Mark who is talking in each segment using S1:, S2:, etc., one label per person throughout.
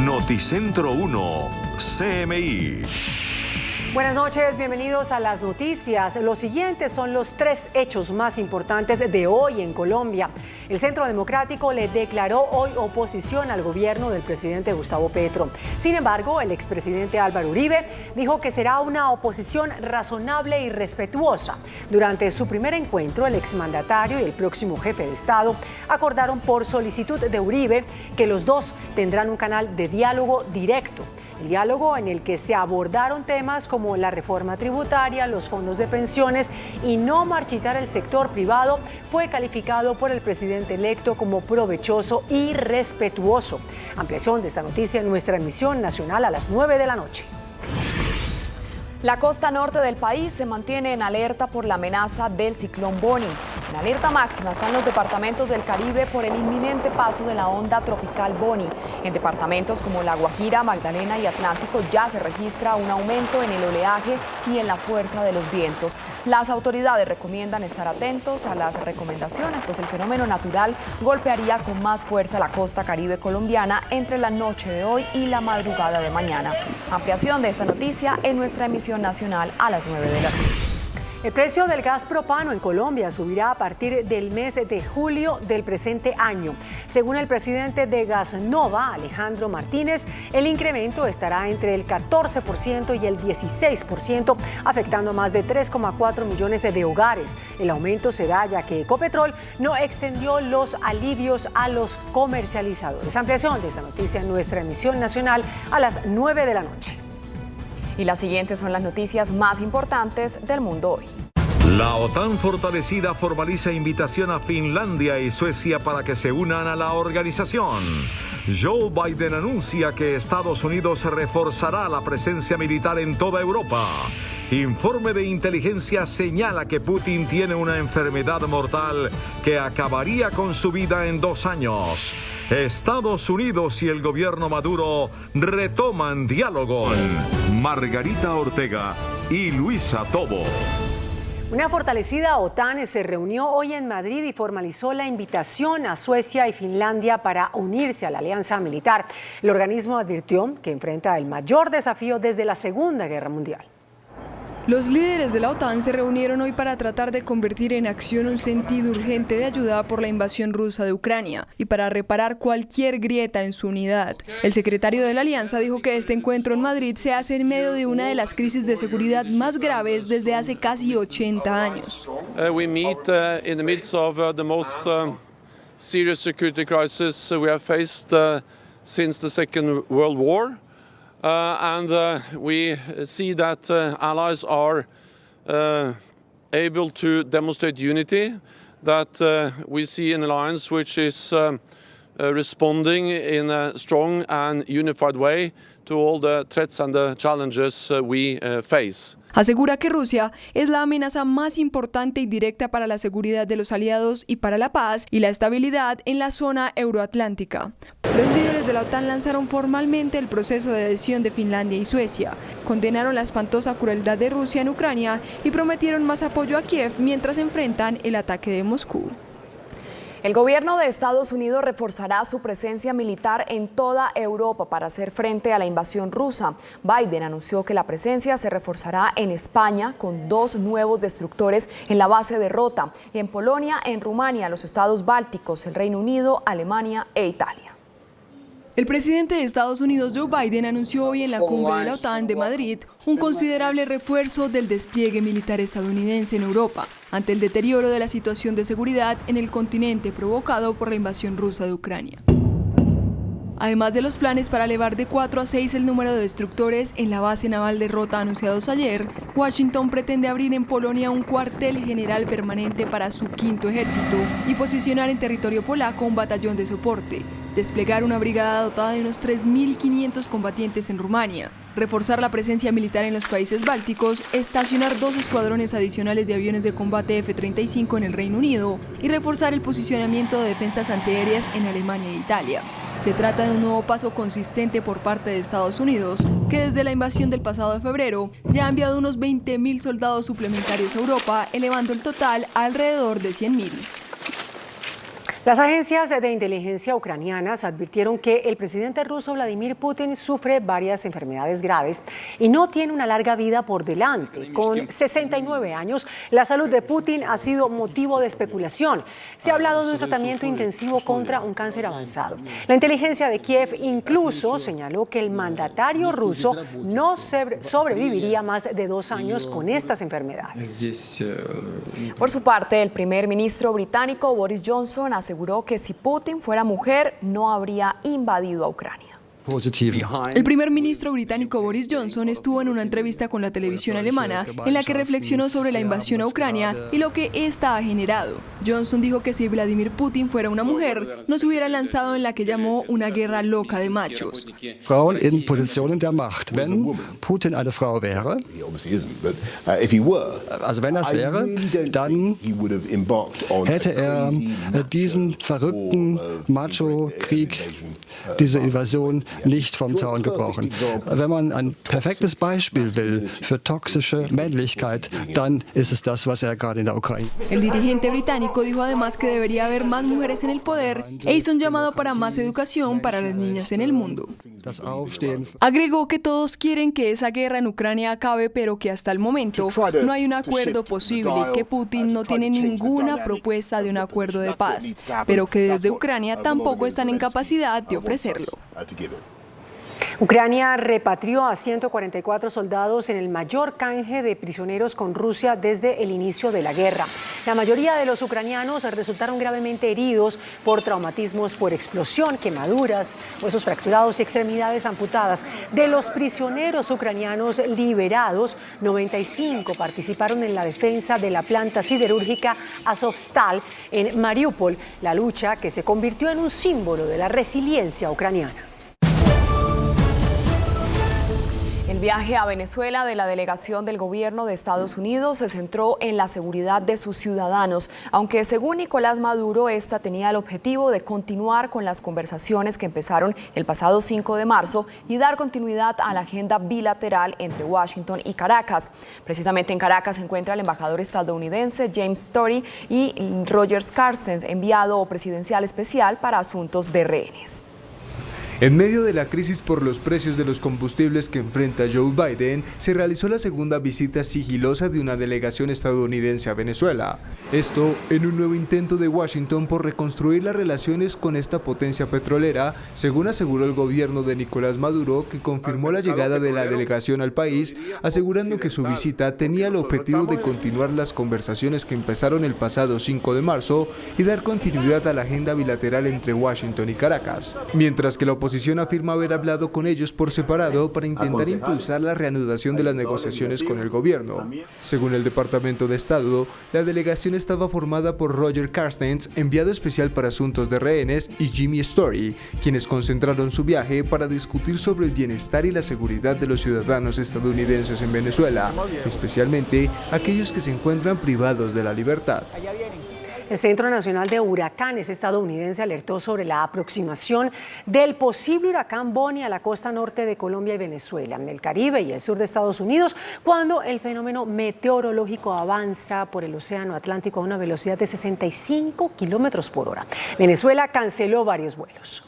S1: Noticentro 1, CMI.
S2: Buenas noches, bienvenidos a las noticias. Los siguientes son los 3 hechos más importantes de hoy en Colombia. El Centro Democrático le declaró hoy oposición al gobierno del presidente Gustavo Petro. Sin embargo, el expresidente Álvaro Uribe dijo que será una oposición razonable y respetuosa. Durante su primer encuentro, el exmandatario y el próximo jefe de Estado acordaron por solicitud de Uribe que los dos tendrán un canal de diálogo directo. El diálogo en el que se abordaron temas como la reforma tributaria, los fondos de pensiones y no marchitar el sector privado fue calificado por el presidente electo como provechoso y respetuoso. Ampliación de esta noticia en nuestra emisión nacional a las 9 de la noche.
S3: La costa norte del país se mantiene en alerta por la amenaza del ciclón Bonnie. En alerta máxima están los departamentos del Caribe por el inminente paso de la onda tropical Bonnie. En departamentos como La Guajira, Magdalena y Atlántico ya se registra un aumento en el oleaje y en la fuerza de los vientos. Las autoridades recomiendan estar atentos a las recomendaciones, pues el fenómeno natural golpearía con más fuerza la costa caribe colombiana entre la noche de hoy y la madrugada de mañana. Ampliación de esta noticia en nuestra emisión nacional a las 9 de la noche.
S2: El precio del gas propano en Colombia subirá a partir del mes de julio del presente año. Según el presidente de Gasnova, Alejandro Martínez, el incremento estará entre el 14% y el 16%, afectando a más de 3,4 millones de hogares. El aumento se da ya que Ecopetrol no extendió los alivios a los comercializadores. Ampliación de esta noticia en nuestra emisión nacional a las 9 de la noche.
S3: Y las siguientes son las noticias más importantes del mundo hoy.
S1: La OTAN fortalecida formaliza invitación a Finlandia y Suecia para que se unan a la organización. Joe Biden anuncia que Estados Unidos reforzará la presencia militar en toda Europa. Informe de inteligencia señala que Putin tiene una enfermedad mortal que acabaría con su vida en 2 años. Estados Unidos y el gobierno Maduro retoman diálogo. Margarita Ortega y Luisa Tobo.
S2: Una fortalecida OTAN se reunió hoy en Madrid y formalizó la invitación a Suecia y Finlandia para unirse a la alianza militar. El organismo advirtió que enfrenta el mayor desafío desde la Segunda Guerra Mundial.
S4: Los líderes de la OTAN se reunieron hoy para tratar de convertir en acción un sentido urgente de ayuda por la invasión rusa de Ucrania y para reparar cualquier grieta en su unidad. El secretario de la alianza dijo que este encuentro en Madrid se hace en medio de una de las crisis de seguridad más graves desde hace casi 80 años.
S5: We meet in the midst of the most serious security crisis we have faced since the Second World War. We see that allies are able to demonstrate unity, that we see an alliance which is responding in a strong and unified way to all the threats and the challenges we face.
S4: Asegura que Rusia es la amenaza más importante y directa para la seguridad de los aliados y para la paz y la estabilidad en la zona euroatlántica. Los líderes de la OTAN lanzaron formalmente el proceso de adhesión de Finlandia y Suecia, condenaron la espantosa crueldad de Rusia en Ucrania y prometieron más apoyo a Kiev mientras enfrentan el ataque de Moscú.
S3: El gobierno de Estados Unidos reforzará su presencia militar en toda Europa para hacer frente a la invasión rusa. Biden anunció que la presencia se reforzará en España con 2 nuevos destructores en la base de Rota, y en Polonia, en Rumania, los estados bálticos, el Reino Unido, Alemania e Italia.
S4: El presidente de Estados Unidos, Joe Biden, anunció hoy en la cumbre de la OTAN de Madrid un considerable refuerzo del despliegue militar estadounidense en Europa ante el deterioro de la situación de seguridad en el continente provocado por la invasión rusa de Ucrania. Además de los planes para elevar de 4 a 6 el número de destructores en la base naval de Rota anunciados ayer, Washington pretende abrir en Polonia un cuartel general permanente para su 5º ejército y posicionar en territorio polaco un batallón de soporte, desplegar una brigada dotada de unos 3.500 combatientes en Rumania, reforzar la presencia militar en los países bálticos, estacionar 2 escuadrones adicionales de aviones de combate F-35 en el Reino Unido y reforzar el posicionamiento de defensas antiaéreas en Alemania e Italia. Se trata de un nuevo paso consistente por parte de Estados Unidos, que desde la invasión del pasado febrero ya ha enviado unos 20.000 soldados suplementarios a Europa, elevando el total a alrededor de 100.000.
S2: Las agencias de inteligencia ucranianas advirtieron que el presidente ruso Vladimir Putin sufre varias enfermedades graves y no tiene una larga vida por delante. Con 69 años, la salud de Putin ha sido motivo de especulación. Se ha hablado de un tratamiento intensivo contra un cáncer avanzado. La inteligencia de Kiev incluso señaló que el mandatario ruso no sobreviviría más de 2 años con estas enfermedades.
S3: Por su parte, el primer ministro británico Boris Johnson aseguró que si Putin fuera mujer no habría invadido a Ucrania.
S4: El primer ministro británico Boris Johnson estuvo en una entrevista con la televisión alemana en la que reflexionó sobre la invasión a Ucrania y lo que esta ha generado. Johnson dijo que si Vladimir Putin fuera una mujer, no se hubiera lanzado en la que llamó una guerra loca de machos.
S6: Frauen in Positionen der Macht. Wenn Putin eine Frau wäre, also wenn das wäre, dann hätte diesen verrückten Macho-Krieg, diese Invasion nicht vom Zaun gebrochen. Wenn man ein perfektes Beispiel will für toxische Männlichkeit, dann ist es das, was gerade in der Ukraine.
S4: El dirigente británico dijo además que debería haber más mujeres en el poder e hizo un llamado para más educación para las niñas en el mundo. Agregó que todos quieren que esa guerra en Ucrania acabe, pero que hasta el momento no hay un acuerdo posible, que Putin no tiene ninguna propuesta de un acuerdo de paz, pero que desde Ucrania tampoco están en capacidad de ofrecerlo.
S2: Ucrania repatrió a 144 soldados en el mayor canje de prisioneros con Rusia desde el inicio de la guerra. La mayoría de los ucranianos resultaron gravemente heridos por traumatismos por explosión, quemaduras, huesos fracturados y extremidades amputadas. De los prisioneros ucranianos liberados, 95 participaron en la defensa de la planta siderúrgica Azovstal en Mariupol, la lucha que se convirtió en un símbolo de la resiliencia ucraniana.
S3: El viaje a Venezuela de la delegación del gobierno de Estados Unidos se centró en la seguridad de sus ciudadanos, aunque según Nicolás Maduro, esta tenía el objetivo de continuar con las conversaciones que empezaron el pasado 5 de marzo y dar continuidad a la agenda bilateral entre Washington y Caracas. Precisamente en Caracas se encuentra el embajador estadounidense James Story y Roger Carstens, enviado presidencial especial para asuntos de rehenes.
S7: En medio de la crisis por los precios de los combustibles que enfrenta Joe Biden, se realizó la segunda visita sigilosa de una delegación estadounidense a Venezuela. Esto en un nuevo intento de Washington por reconstruir las relaciones con esta potencia petrolera, según aseguró el gobierno de Nicolás Maduro, que confirmó la llegada de la delegación al país, asegurando que su visita tenía el objetivo de continuar las conversaciones que empezaron el pasado 5 de marzo y dar continuidad a la agenda bilateral entre Washington y Caracas. Mientras que la oposición afirma haber hablado con ellos por separado para intentar impulsar la reanudación de las negociaciones con el gobierno. Según el Departamento de Estado, la delegación estaba formada por Roger Carstens, enviado especial para asuntos de rehenes, y Jimmy Story, quienes concentraron su viaje para discutir sobre el bienestar y la seguridad de los ciudadanos estadounidenses en Venezuela, especialmente aquellos que se encuentran privados de la libertad.
S2: El Centro Nacional de Huracanes estadounidense alertó sobre la aproximación del posible huracán Bonnie a la costa norte de Colombia y Venezuela, en el Caribe y el sur de Estados Unidos, cuando el fenómeno meteorológico avanza por el Océano Atlántico a una velocidad de 65 kilómetros por hora. Venezuela canceló varios vuelos.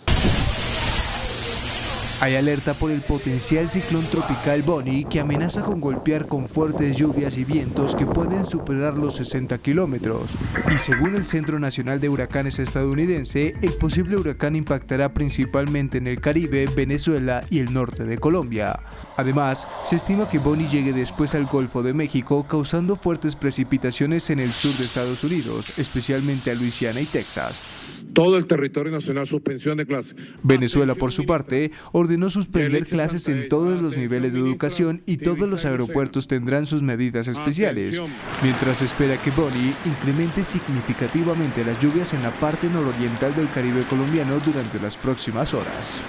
S7: Hay alerta por el potencial ciclón tropical Bonnie, que amenaza con golpear con fuertes lluvias y vientos que pueden superar los 60 kilómetros. Y según el Centro Nacional de Huracanes estadounidense, el posible huracán impactará principalmente en el Caribe, Venezuela y el norte de Colombia. Además, se estima que Bonnie llegue después al Golfo de México, causando fuertes precipitaciones en el sur de Estados Unidos, especialmente a Luisiana y Texas.
S8: Todo el territorio nacional, suspensión de clases.
S7: Venezuela, por su parte, ordenó suspender clases en todos los niveles de educación y todos los aeropuertos tendrán sus medidas especiales, mientras se espera que Bonnie incremente significativamente las lluvias en la parte nororiental del Caribe colombiano durante las próximas horas.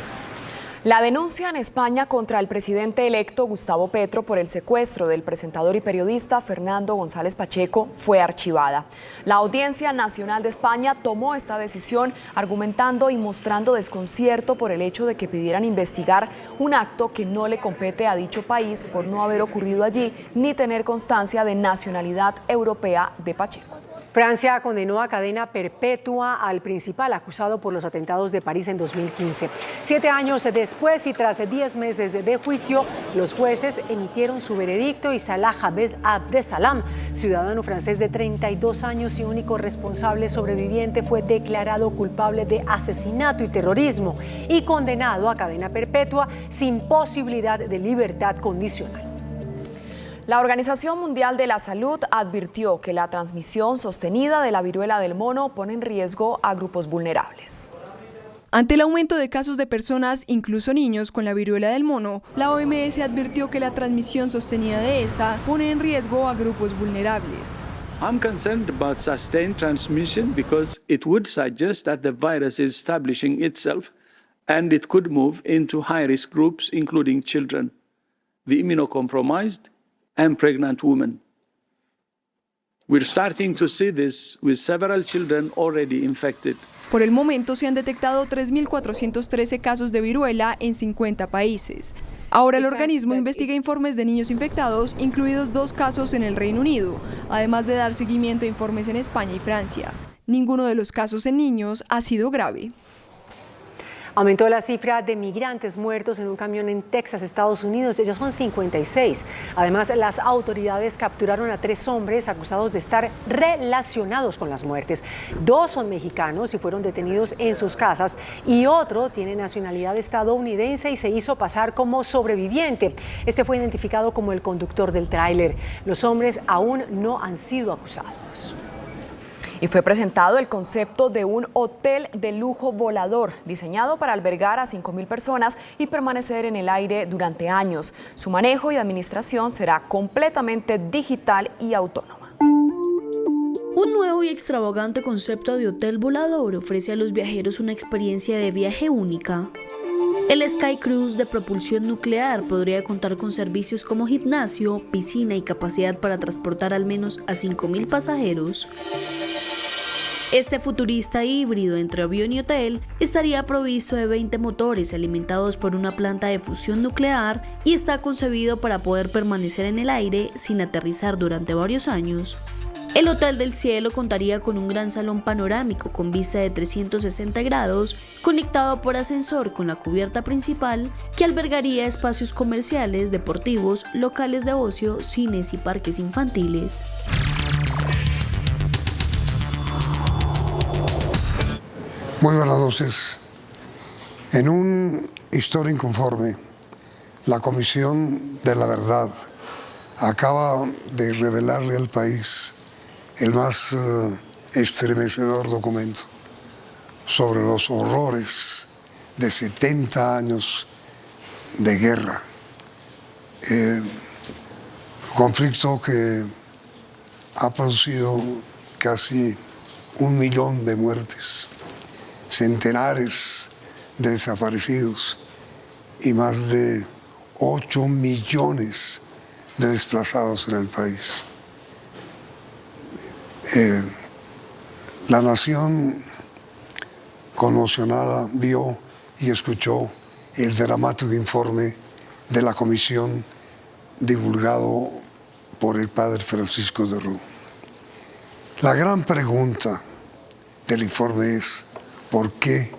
S3: La denuncia en España contra el presidente electo Gustavo Petro por el secuestro del presentador y periodista Fernando González Pacheco fue archivada. La Audiencia Nacional de España tomó esta decisión argumentando y mostrando desconcierto por el hecho de que pidieran investigar un acto que no le compete a dicho país por no haber ocurrido allí ni tener constancia de nacionalidad europea de Pacheco.
S2: Francia condenó a cadena perpetua al principal acusado por los atentados de París en 2015. 7 años después y tras 10 meses de juicio, los jueces emitieron su veredicto y Salah Abdeslam, ciudadano francés de 32 años y único responsable sobreviviente, fue declarado culpable de asesinato y terrorismo y condenado a cadena perpetua sin posibilidad de libertad condicional.
S3: La Organización Mundial de la Salud advirtió que la transmisión sostenida de la viruela del mono pone en riesgo a grupos vulnerables.
S4: Ante el aumento de casos de personas, incluso niños, con la viruela del mono, la OMS advirtió que la transmisión sostenida de esa pone en riesgo a grupos vulnerables.
S9: I'm concerned about sustained transmission because it would suggest that the virus is establishing itself and it could move into high-risk groups, including children, the immunocompromised, and pregnant women. We're starting to see this with several children already infected.
S4: Por el momento se han detectado 3.413 casos de viruela en 50 países. Ahora el organismo investiga informes de niños infectados, incluidos 2 casos en el Reino Unido, además de dar seguimiento a informes en España y Francia. Ninguno de los casos en niños ha sido grave.
S2: Aumentó la cifra de migrantes muertos en un camión en Texas, Estados Unidos. Ellos son 56. Además, las autoridades capturaron a 3 hombres acusados de estar relacionados con las muertes. 2 son mexicanos y fueron detenidos en sus casas y otro tiene nacionalidad estadounidense y se hizo pasar como sobreviviente. Este fue identificado como el conductor del tráiler. Los hombres aún no han sido acusados.
S3: Y fue presentado el concepto de un hotel de lujo volador, diseñado para albergar a 5.000 personas y permanecer en el aire durante años. Su manejo y administración será completamente digital y autónoma.
S10: Un nuevo y extravagante concepto de hotel volador ofrece a los viajeros una experiencia de viaje única. El Sky Cruise de propulsión nuclear podría contar con servicios como gimnasio, piscina y capacidad para transportar al menos a 5.000 pasajeros. Este futurista híbrido entre avión y hotel estaría provisto de 20 motores alimentados por una planta de fusión nuclear y está concebido para poder permanecer en el aire sin aterrizar durante varios años. El Hotel del Cielo contaría con un gran salón panorámico con vista de 360 grados, conectado por ascensor con la cubierta principal, que albergaría espacios comerciales, deportivos, locales de ocio, cines y parques infantiles.
S11: Muy buenas noches. En un histórico informe, la Comisión de la Verdad acaba de revelarle al país el más estremecedor documento sobre los horrores de 70 años de guerra. Conflicto que ha producido casi 1 millón de muertes, centenares de desaparecidos y más de 8 millones de desplazados en el país. La nación conmocionada vio y escuchó el dramático informe de la comisión divulgado por el padre Francisco de Rú. La gran pregunta del informe es: ¿por qué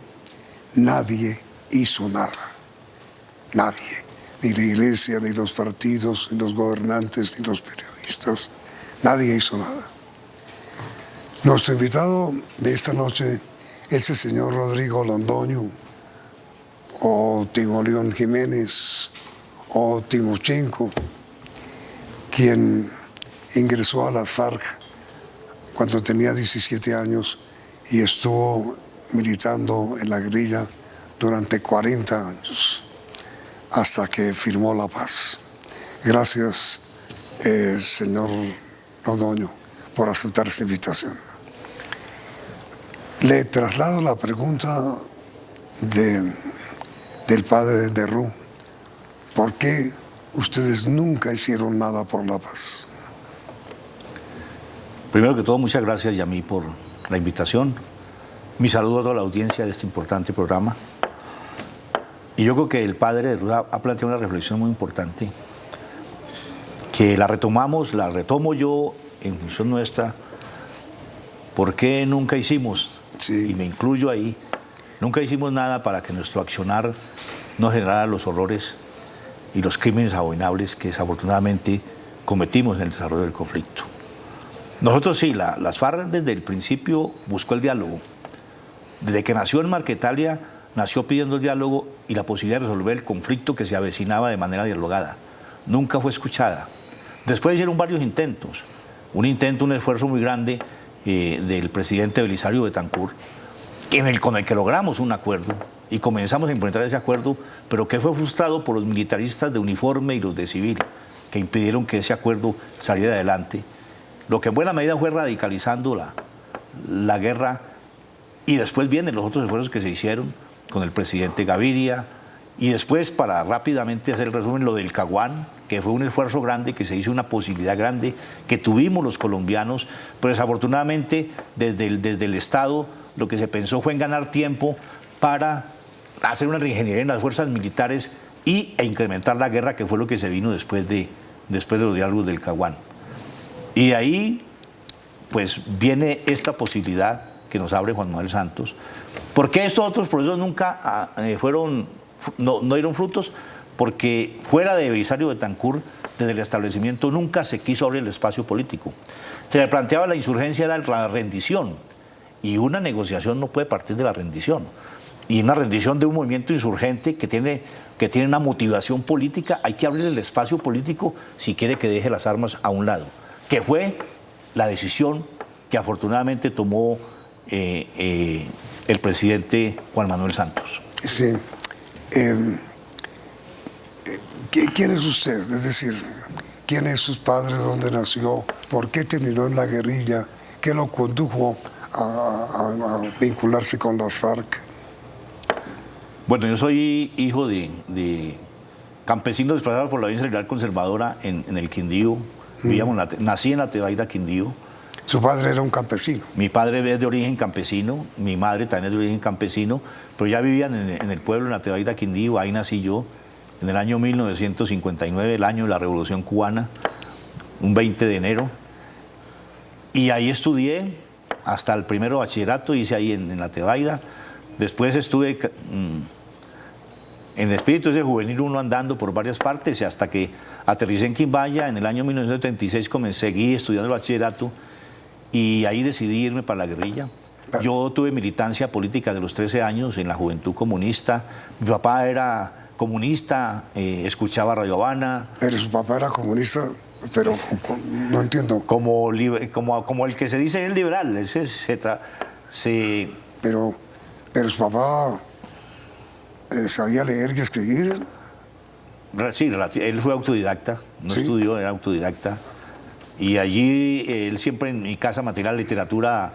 S11: nadie hizo nada? Nadie, ni la iglesia, ni los partidos, ni los gobernantes, ni los periodistas, nadie hizo nada. Nuestro invitado de esta noche es el señor Rodrigo Londoño, o Timoleón Jiménez, o Timochenko, quien ingresó a las FARC cuando tenía 17 años y estuvo militando en la guerrilla durante 40 años, hasta que firmó la paz. Gracias, señor Londoño, por aceptar esta invitación. Le traslado la pregunta del padre de Rú. ¿Por qué ustedes nunca hicieron nada por la paz?
S12: Primero que todo, muchas gracias, Yamí, por la invitación. Mi saludo a toda la audiencia de este importante programa. Y yo creo que el padre de Rú ha planteado una reflexión muy importante, que la retomo yo en función nuestra, ¿por qué nunca hicimos, y me incluyo ahí, nunca hicimos nada para que nuestro accionar no generara los horrores y los crímenes abominables que desafortunadamente cometimos en el desarrollo del conflicto? Nosotros sí, las FARC desde el principio buscó el diálogo. Desde que nació en Marquetalia, nació pidiendo el diálogo y la posibilidad de resolver el conflicto que se avecinaba de manera dialogada. Nunca fue escuchada. Después hicieron varios intentos. Un esfuerzo muy grande del presidente Belisario Betancur, con el que logramos un acuerdo y comenzamos a implementar ese acuerdo, pero que fue frustrado por los militaristas de uniforme y los de civil, que impidieron que ese acuerdo saliera adelante. Lo que en buena medida fue radicalizando la guerra, y después vienen los otros esfuerzos que se hicieron con el presidente Gaviria, y después, para rápidamente hacer el resumen, lo del Caguán, que fue un esfuerzo grande, que se hizo una posibilidad grande, que tuvimos los colombianos, pero desafortunadamente desde el Estado lo que se pensó fue en ganar tiempo para hacer una reingeniería en las fuerzas militares e incrementar la guerra, que fue lo que se vino después de los diálogos del Caguán. Y ahí, pues, viene esta posibilidad que nos abre Juan Manuel Santos. ¿Por qué estos otros procesos nunca no dieron frutos? Porque fuera de Belisario Betancur, desde el establecimiento nunca se quiso abrir el espacio político. Se le planteaba la insurgencia, era la rendición, y una negociación no puede partir de la rendición. Y una rendición de un movimiento insurgente que tiene una motivación política, hay que abrir el espacio político si quiere que deje las armas a un lado, que fue la decisión que afortunadamente tomó el presidente Juan Manuel Santos.
S11: Sí. ¿Quién es usted? Es decir, ¿quién es sus padres? ¿Dónde nació? ¿Por qué terminó en la guerrilla? ¿Qué lo condujo a vincularse con las FARC?
S12: Bueno, yo soy hijo de campesinos desplazados por la Alianza Liberal Conservadora en el Quindío. Nací en la Tebaida, Quindío.
S11: ¿Su padre era un campesino?
S12: Mi padre es de origen campesino, mi madre también es de origen campesino, pero ya vivían en el pueblo, en la Tebaida, Quindío. Ahí nací yo en el año 1959, el año de la Revolución Cubana, un 20 de enero. Y ahí estudié hasta el primero bachillerato, hice ahí en la Tebaida. Después estuve en el espíritu ese juvenil uno andando por varias partes, y hasta que aterricé en Quimbaya en el año 1976, seguí estudiando el bachillerato y ahí decidí irme para la guerrilla. Yo tuve militancia política de los 13 años en la Juventud Comunista. Mi papá era comunista, escuchaba Radio Habana.
S11: Pero su papá era comunista, pero no entiendo.
S12: Como el que se dice es liberal.
S11: Pero su papá sabía leer y escribir.
S12: Sí, él fue autodidacta, no estudió, era autodidacta. Y allí él siempre en mi casa mantenía la literatura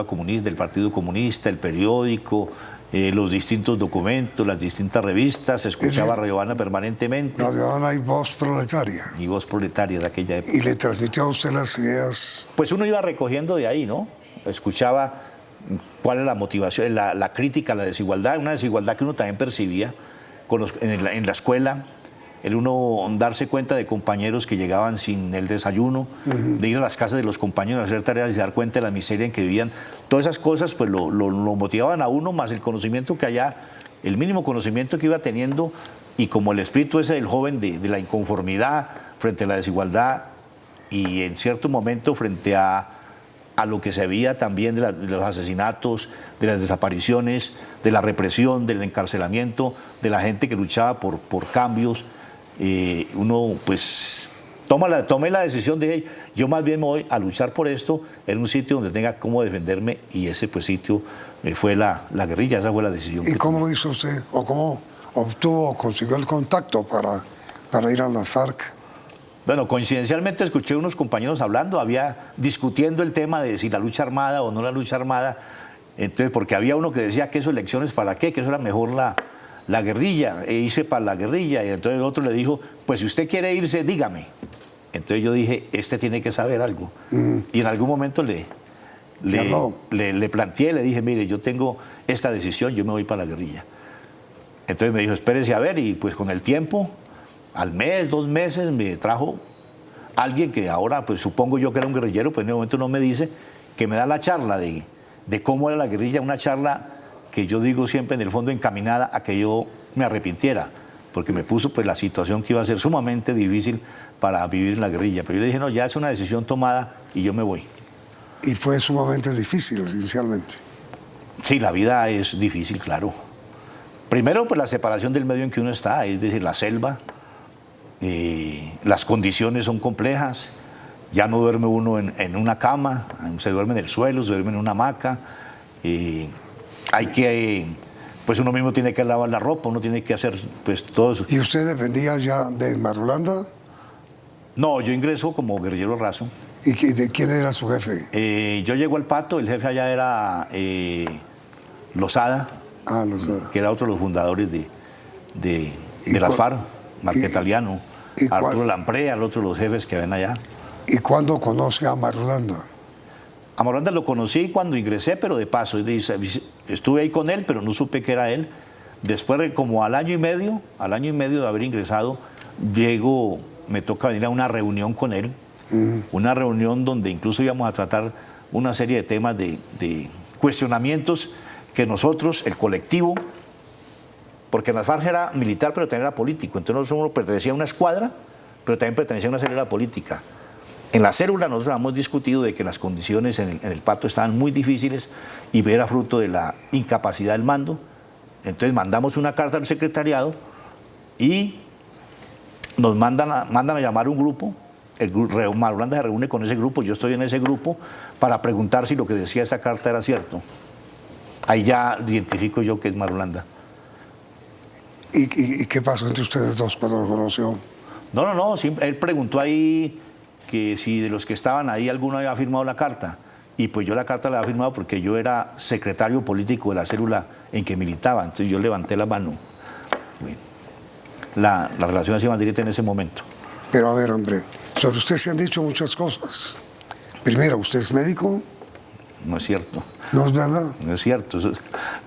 S12: comunista, del Partido Comunista, el periódico, los distintos documentos, las distintas revistas, escuchaba Radio Habana permanentemente.
S11: Radio Habana y Voz Proletaria.
S12: Y Voz Proletaria de aquella época.
S11: ¿Y le transmitió a usted las ideas?
S12: Pues uno iba recogiendo de ahí, ¿no? Escuchaba cuál era la motivación, la crítica a la desigualdad, una desigualdad que uno también percibía en la escuela, el uno darse cuenta de compañeros que llegaban sin el desayuno, de ir a las casas de los compañeros a hacer tareas y dar cuenta de la miseria en que vivían. Todas esas cosas pues lo motivaban a uno, más el conocimiento que allá, el mínimo conocimiento que iba teniendo, y como el espíritu ese del joven de la inconformidad frente a la desigualdad, y en cierto momento frente a lo que se veía también de los asesinatos, de las desapariciones, de la represión, del encarcelamiento, de la gente que luchaba por cambios. Uno pues tomé la decisión de yo más bien me voy a luchar por esto en un sitio donde tenga cómo defenderme, y ese pues sitio fue la guerrilla. Esa fue la decisión.
S11: ¿Y cómo hizo usted, o cómo obtuvo o consiguió el contacto para ir a las FARC?
S12: Bueno, coincidencialmente escuché a unos compañeros hablando, discutiendo el tema de si la lucha armada o no la lucha armada. Entonces, porque había uno que decía que eso, elecciones para qué, que eso era mejor la guerrilla, hice para la guerrilla. Y entonces el otro le dijo, pues si usted quiere irse, dígame. Entonces yo dije, tiene que saber algo. Y en algún momento le planteé, le dije, mire, yo tengo esta decisión, yo me voy para la guerrilla. Entonces me dijo, espérese a ver, y pues con el tiempo, al mes, 2 meses, me trajo alguien que ahora, pues supongo yo que era un guerrillero, pues en ese momento no me dice, que me da la charla de cómo era la guerrilla, una charla que yo digo siempre en el fondo encaminada a que yo me arrepintiera, porque me puso pues la situación que iba a ser sumamente difícil para vivir en la guerrilla. Pero yo le dije, no, ya es una decisión tomada y yo me voy.
S11: Y fue sumamente difícil inicialmente.
S12: Sí, la vida es difícil, claro. Primero, pues la separación del medio en que uno está, es decir, la selva, las condiciones son complejas, ya no duerme uno en una cama, se duerme en el suelo, se duerme en una hamaca, hay que, pues uno mismo tiene que lavar la ropa, uno tiene que hacer pues todo eso.
S11: ¿Y usted dependía ya de Marulanda?
S12: No, yo ingreso como guerrillero raso.
S11: ¿Y de quién era su jefe?
S12: Yo llego al Pato, el jefe allá era Lozada, que era otro de los fundadores de las FARC, Marquetaliano, Arturo Lamprea, el otro de los jefes que ven allá.
S11: ¿Y cuándo conoce a Marulanda?
S12: A Marulanda lo conocí cuando ingresé, pero de paso. Estuve ahí con él, pero no supe que era él. Después, como al año y medio de haber ingresado, me toca venir a una reunión con él, una reunión donde incluso íbamos a tratar una serie de temas de cuestionamientos que nosotros, el colectivo, porque en las FARC era militar, pero también era político. Entonces uno pertenecía a una escuadra, pero también pertenecía a una célula política. En la célula nosotros hemos discutido de que las condiciones en el Pato estaban muy difíciles y era fruto de la incapacidad del mando. Entonces mandamos una carta al secretariado y nos mandan a llamar un grupo. Marulanda se reúne con ese grupo, yo estoy en ese grupo, para preguntar si lo que decía esa carta era cierto. Ahí ya identifico yo que es Marulanda.
S11: ¿Y qué pasó entre ustedes dos cuando lo conoció?
S12: No, él preguntó ahí que si de los que estaban ahí alguno había firmado la carta. Y pues yo la carta la había firmado porque yo era secretario político de la célula en que militaba. Entonces yo levanté la mano. Bueno, la relación así más directa en ese momento.
S11: Pero a ver, hombre, sobre usted se han dicho muchas cosas. Primero, ¿usted es médico?
S12: No es cierto.
S11: ¿No es verdad?
S12: No es cierto.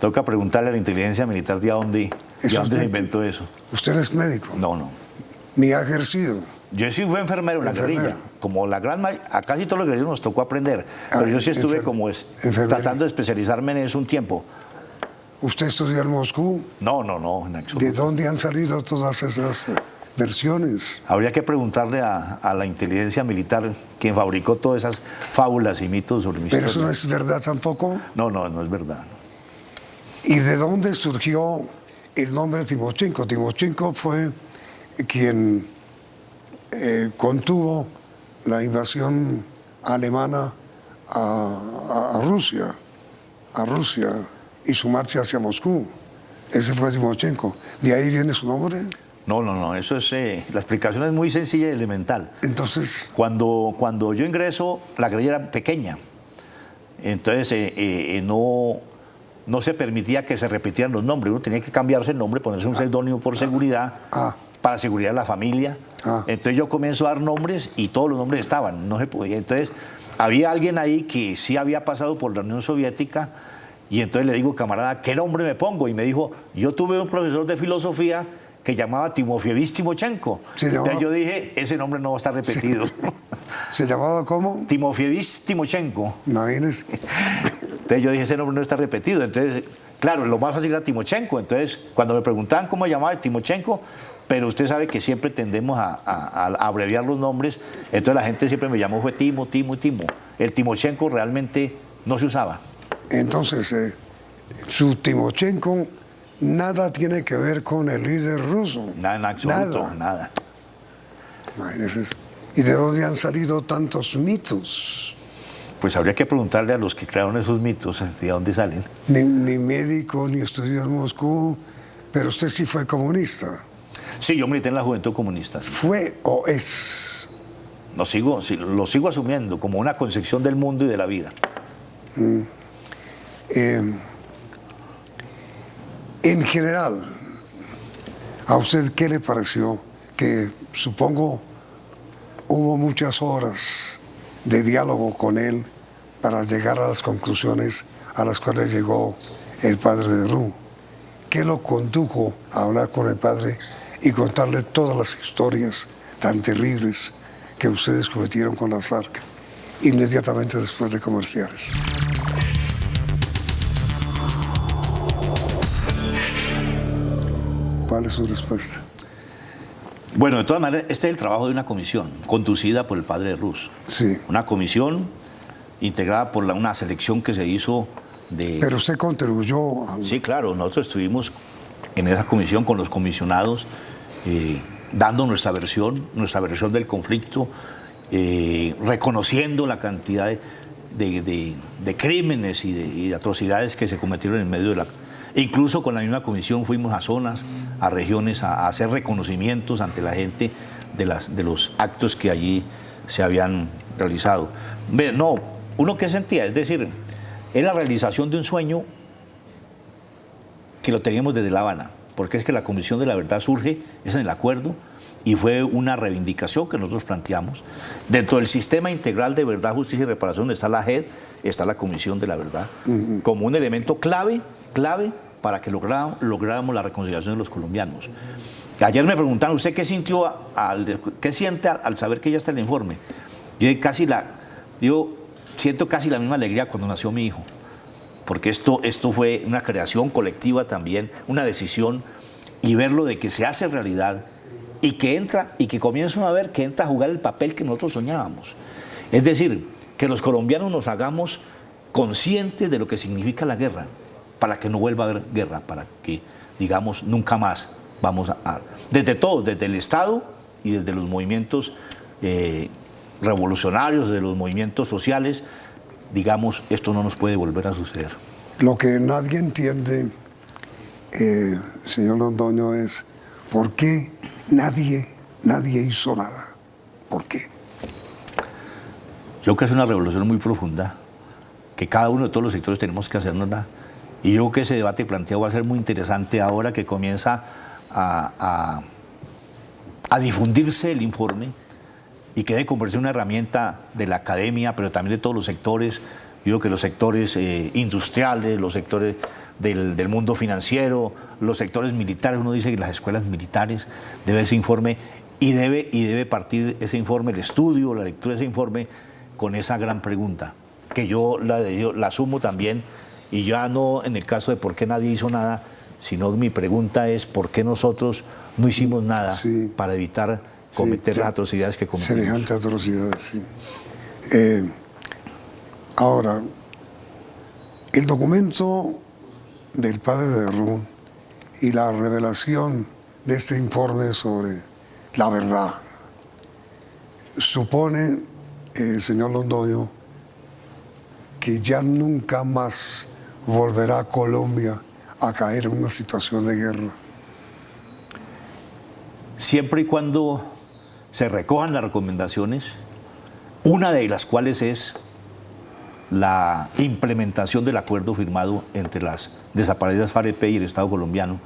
S12: Toca preguntarle a la inteligencia militar de dónde se inventó eso.
S11: ¿Usted es médico?
S12: No.
S11: ¿Ni ha ejercido?
S12: Yo sí fui enfermero en la guerrilla. Como a casi todos los guerrilleros nos tocó aprender. Pero yo sí estuve tratando de especializarme en eso un tiempo.
S11: ¿Usted estudió en Moscú?
S12: No, en absoluto.
S11: ¿De dónde han salido todas esas versiones?
S12: Habría que preguntarle a la inteligencia militar quien fabricó todas esas fábulas y mitos sobre mi historia.
S11: ¿Pero eso no es verdad tampoco?
S12: No es verdad.
S11: ¿Y de dónde surgió el nombre Timochenko? Timochenko fue quien contuvo la invasión alemana a Rusia y su marcha hacia Moscú. Ese fue Timochenko. ¿De ahí viene su nombre?
S12: No, eso es, la explicación es muy sencilla y elemental.
S11: Entonces,
S12: cuando yo ingreso, la guerrilla era pequeña. Entonces, no se permitía que se repitieran los nombres. Uno tenía que cambiarse el nombre, ponerse un seudónimo por seguridad, para seguridad de la familia. Entonces yo comienzo a dar nombres y todos los nombres estaban, no se podía. Entonces había alguien ahí que sí había pasado por la Unión Soviética y entonces le digo, camarada, ¿qué nombre me pongo? Y me dijo, yo tuve un profesor de filosofía que llamaba Timofeyevich Timochenko. Entonces yo dije, ese nombre no va a estar repetido.
S11: ¿Se llamaba cómo?
S12: Timofeyevich Timochenko.
S11: Imagínese.
S12: Entonces yo dije, ese nombre no está repetido. Entonces, claro, lo más fácil era Timochenko. Entonces, cuando me preguntaban cómo llamaba Timochenko, pero usted sabe que siempre tendemos a abreviar los nombres, entonces la gente siempre me llamó, fue Timo. El Timochenko realmente no se usaba.
S11: Entonces, su Timochenko nada tiene que ver con el líder ruso.
S12: Nada, en absoluto, nada.
S11: Imagínese. ¿Y de dónde han salido tantos mitos?
S12: Pues habría que preguntarle a los que crearon esos mitos, ¿de dónde salen?
S11: Ni médico, ni estudió en Moscú, pero usted sí fue comunista.
S12: Sí, yo milité en la Juventud Comunista.
S11: ¿Fue o es?
S12: Lo sigo asumiendo como una concepción del mundo y de la vida.
S11: En general, ¿a usted qué le pareció? Que supongo hubo muchas horas de diálogo con él para llegar a las conclusiones a las cuales llegó el padre de Ru. ¿Qué lo condujo a hablar con el padre y contarle todas las historias tan terribles que ustedes cometieron con las FARC? inmediatamente después de comerciales. ¿Cuál es su respuesta?
S12: Bueno, de todas maneras, este es el trabajo de una comisión conducida por el padre Ruz.
S11: Sí.
S12: Una comisión integrada por una selección que se hizo de...
S11: Pero usted contribuyó al...
S12: Sí, claro, nosotros estuvimos en esa comisión con los comisionados dando nuestra versión del conflicto, reconociendo la cantidad de crímenes y de atrocidades que se cometieron en medio de la... Incluso con la misma comisión fuimos a zonas, a regiones, a hacer reconocimientos ante la gente de los actos que allí se habían realizado. No, uno que sentía, es decir, es la realización de un sueño que lo teníamos desde La Habana, porque es que la Comisión de la Verdad surge, es en el acuerdo, y fue una reivindicación que nosotros planteamos. Dentro del sistema integral de verdad, justicia y reparación, está la JED, está la Comisión de la Verdad, como un elemento clave para que lográramos la reconciliación de los colombianos. Ayer me preguntaron, ¿usted qué sintió, qué siente al saber que ya está el informe? Yo siento casi la misma alegría cuando nació mi hijo, porque esto fue una creación colectiva también, una decisión, y verlo de que se hace realidad y que comienzan a ver que entra a jugar el papel que nosotros soñábamos. Es decir, que los colombianos nos hagamos conscientes de lo que significa la guerra, para que no vuelva a haber guerra, para que, digamos, nunca más vamos a... Desde todos, desde el Estado y desde los movimientos revolucionarios, desde los movimientos sociales, digamos, esto no nos puede volver a suceder.
S11: Lo que nadie entiende, señor Londoño, es por qué nadie hizo nada. ¿Por qué?
S12: Yo creo que es una revolución muy profunda, que cada uno de todos los sectores tenemos que hacérnosla. Y yo creo que ese debate planteado va a ser muy interesante ahora que comienza a difundirse el informe y que debe convertirse en una herramienta de la academia, pero también de todos los sectores. Yo creo que los sectores industriales, los sectores del mundo financiero, los sectores militares, uno dice que las escuelas militares, debe ese informe y debe partir ese informe, el estudio, la lectura de ese informe, con esa gran pregunta, que yo la asumo también. Y ya no en el caso de por qué nadie hizo nada, sino mi pregunta es por qué nosotros no hicimos nada para evitar cometer las atrocidades que cometimos.
S11: Semejantes atrocidades, sí. Ahora, el documento del padre de Ruz y la revelación de este informe sobre la verdad supone, señor Londoño, que ya nunca más volverá a Colombia a caer en una situación de guerra.
S12: Siempre y cuando se recojan las recomendaciones, una de las cuales es la implementación del acuerdo firmado entre las desaparecidas FARC-EP y el Estado colombiano,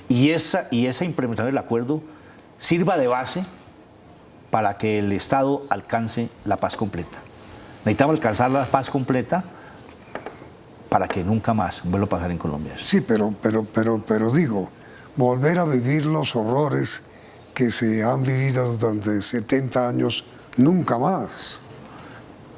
S12: y esa implementación del acuerdo sirva de base para que el Estado alcance la paz completa. Necesitamos alcanzar la paz completa para que nunca más vuelva a pasar en Colombia.
S11: Sí, pero digo, volver a vivir los horrores que se han vivido durante 70 años, nunca más.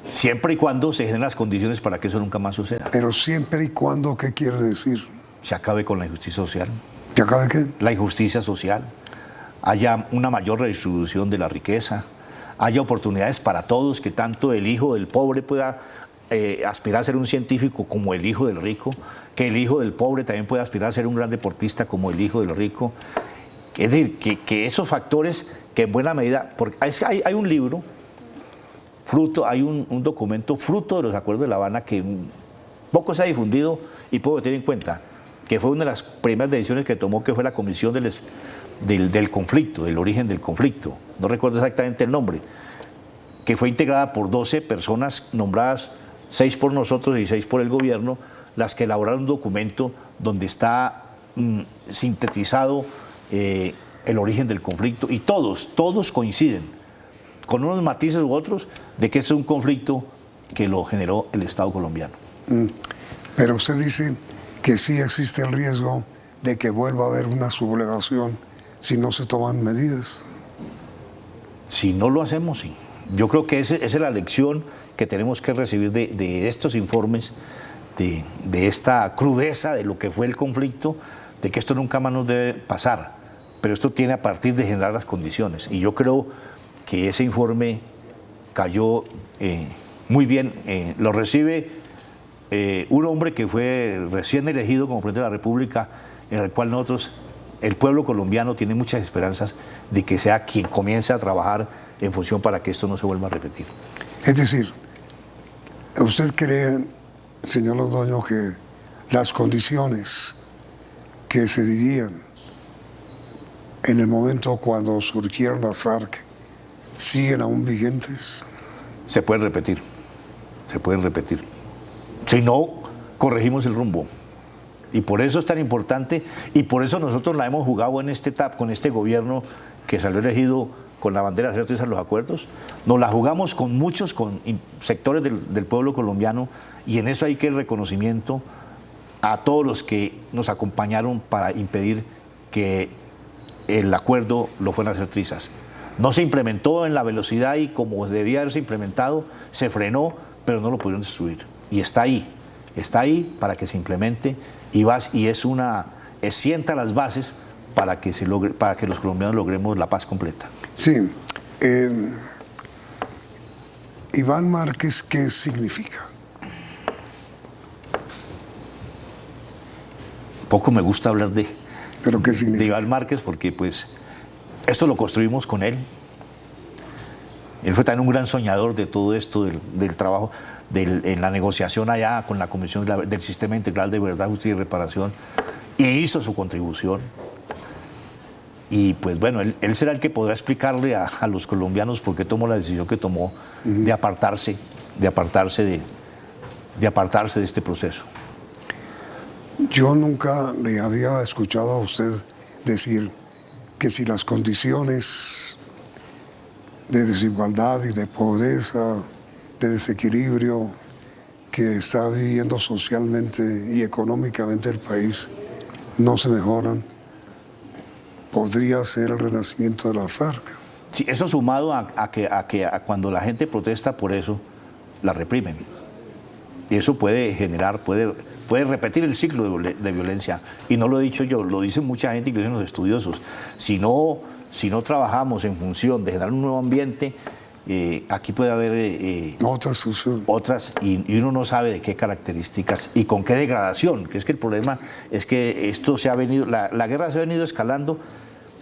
S12: Siempre y cuando se generen las condiciones para que eso nunca más suceda.
S11: Pero siempre y cuando, ¿qué quiere decir?
S12: Se acabe con la injusticia social.
S11: ¿Se acabe qué?
S12: La injusticia social. Haya una mayor redistribución de la riqueza. Haya oportunidades para todos, que tanto el hijo del pobre pueda aspirar a ser un científico como el hijo del rico, que el hijo del pobre también pueda aspirar a ser un gran deportista como el hijo del rico. Es decir, que esos factores que en buena medida... Porque hay un libro, hay un documento fruto de los acuerdos de La Habana que poco se ha difundido y puedo tener en cuenta, que fue una de las primeras decisiones que tomó, que fue la Comisión del Conflicto, del origen del conflicto. No recuerdo exactamente el nombre, que fue integrada por 12 personas nombradas, 6 por nosotros y 6 por el gobierno, las que elaboraron un documento donde está sintetizado el origen del conflicto, y todos coinciden, con unos matices u otros, de que es un conflicto que lo generó el Estado colombiano.
S11: Pero usted dice que sí existe el riesgo de que vuelva a haber una sublevación si no se toman medidas.
S12: Si no lo hacemos, sí. Yo creo que esa es la lección que tenemos que recibir de estos informes, de esta crudeza de lo que fue el conflicto, de que esto nunca más nos debe pasar, pero esto tiene a partir de generar las condiciones. Y yo creo que ese informe cayó muy bien, lo recibe un hombre que fue recién elegido como presidente de la República, en el cual nosotros, el pueblo colombiano, tiene muchas esperanzas de que sea quien comience a trabajar en función para que esto no se vuelva a repetir.
S11: Es decir, ¿usted cree, señor Londoño, que las condiciones que se vivían en el momento cuando surgieron las FARC siguen aún vigentes?
S12: Se pueden repetir, se pueden repetir. Si no, corregimos el rumbo. Y por eso es tan importante, y por eso nosotros la hemos jugado en este TAP, con este gobierno que salió elegido con la bandera de hacer los acuerdos. Nos la jugamos con muchos sectores del pueblo colombiano, y en eso hay que el reconocimiento a todos los que nos acompañaron para impedir que el acuerdo lo fueran a hacer trizas. No se implementó en la velocidad y como debía haberse implementado, se frenó, pero no lo pudieron destruir. Y está ahí para que se implemente y sienta las bases para que se logre, para que los colombianos logremos la paz completa.
S11: Sí. Iván Márquez, ¿qué significa?
S12: Poco me gusta hablar de
S11: Iván
S12: Márquez porque pues esto lo construimos con él. Él fue también un gran soñador de todo esto, del trabajo, en la negociación allá con la Comisión del Sistema Integral de Verdad, Justicia y Reparación, y hizo su contribución. Y pues bueno, él será el que podrá explicarle a los colombianos por qué tomó la decisión que tomó de apartarse de este proceso.
S11: Yo nunca le había escuchado a usted decir que si las condiciones de desigualdad y de pobreza, de desequilibrio que está viviendo socialmente y económicamente el país no se mejoran, podría ser el renacimiento de la FARC.
S12: Sí, eso sumado a que cuando la gente protesta por eso, la reprimen. Y eso puede generar, puede repetir el ciclo de violencia. Y no lo he dicho yo, lo dicen mucha gente, incluso los estudiosos. Si no trabajamos en función de generar un nuevo ambiente, aquí puede haber otras y uno no sabe de qué características y con qué degradación, que es que el problema es que esto se ha venido, la guerra se ha venido escalando,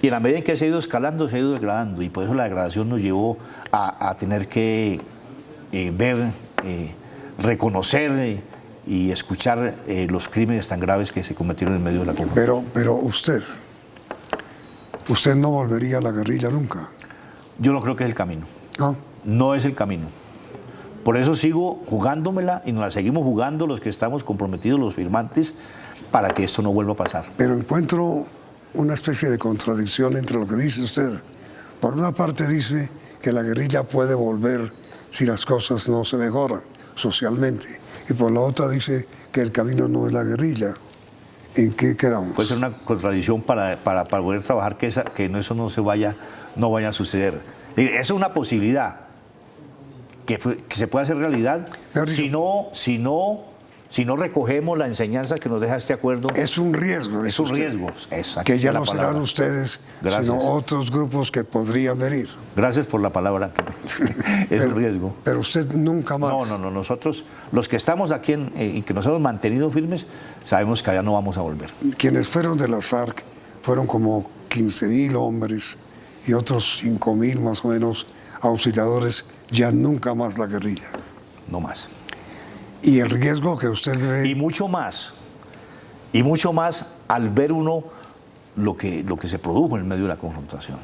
S12: y en la medida en que se ha ido escalando, se ha ido degradando, y por eso la degradación nos llevó a tener que ver, reconocer y escuchar los crímenes tan graves que se cometieron en medio de la confrontación.
S11: Pero usted no volvería a la guerrilla nunca.
S12: Yo no creo que es el camino.
S11: ¿No?
S12: No es el camino. Por eso sigo jugándomela y nos la seguimos jugando los que estamos comprometidos, los firmantes, para que esto no vuelva a pasar.
S11: Pero encuentro una especie de contradicción entre lo que dice usted. Por una parte dice que la guerrilla puede volver si las cosas no se mejoran socialmente, y por la otra dice que el camino no es la guerrilla. ¿En qué quedamos?
S12: Puede ser una contradicción para poder trabajar que eso no vaya a suceder. Esa es una posibilidad que se puede hacer realidad si no recogemos la enseñanza que nos deja este acuerdo.
S11: Es un riesgo.
S12: Es un riesgo, exacto.
S11: Que ya no serán ustedes, sino otros grupos que podrían venir.
S12: Gracias por la palabra. Es un riesgo.
S11: Pero usted nunca más.
S12: No. Nosotros, los que estamos aquí y que nos hemos mantenido firmes, sabemos que allá no vamos a volver.
S11: Quienes fueron de la FARC fueron como 15.000 hombres y otros 5.000 más o menos auxiliadores, ya nunca más la guerrilla.
S12: No más.
S11: Y el riesgo que usted ve...
S12: Y mucho más al ver uno lo que se produjo en medio de la confrontación.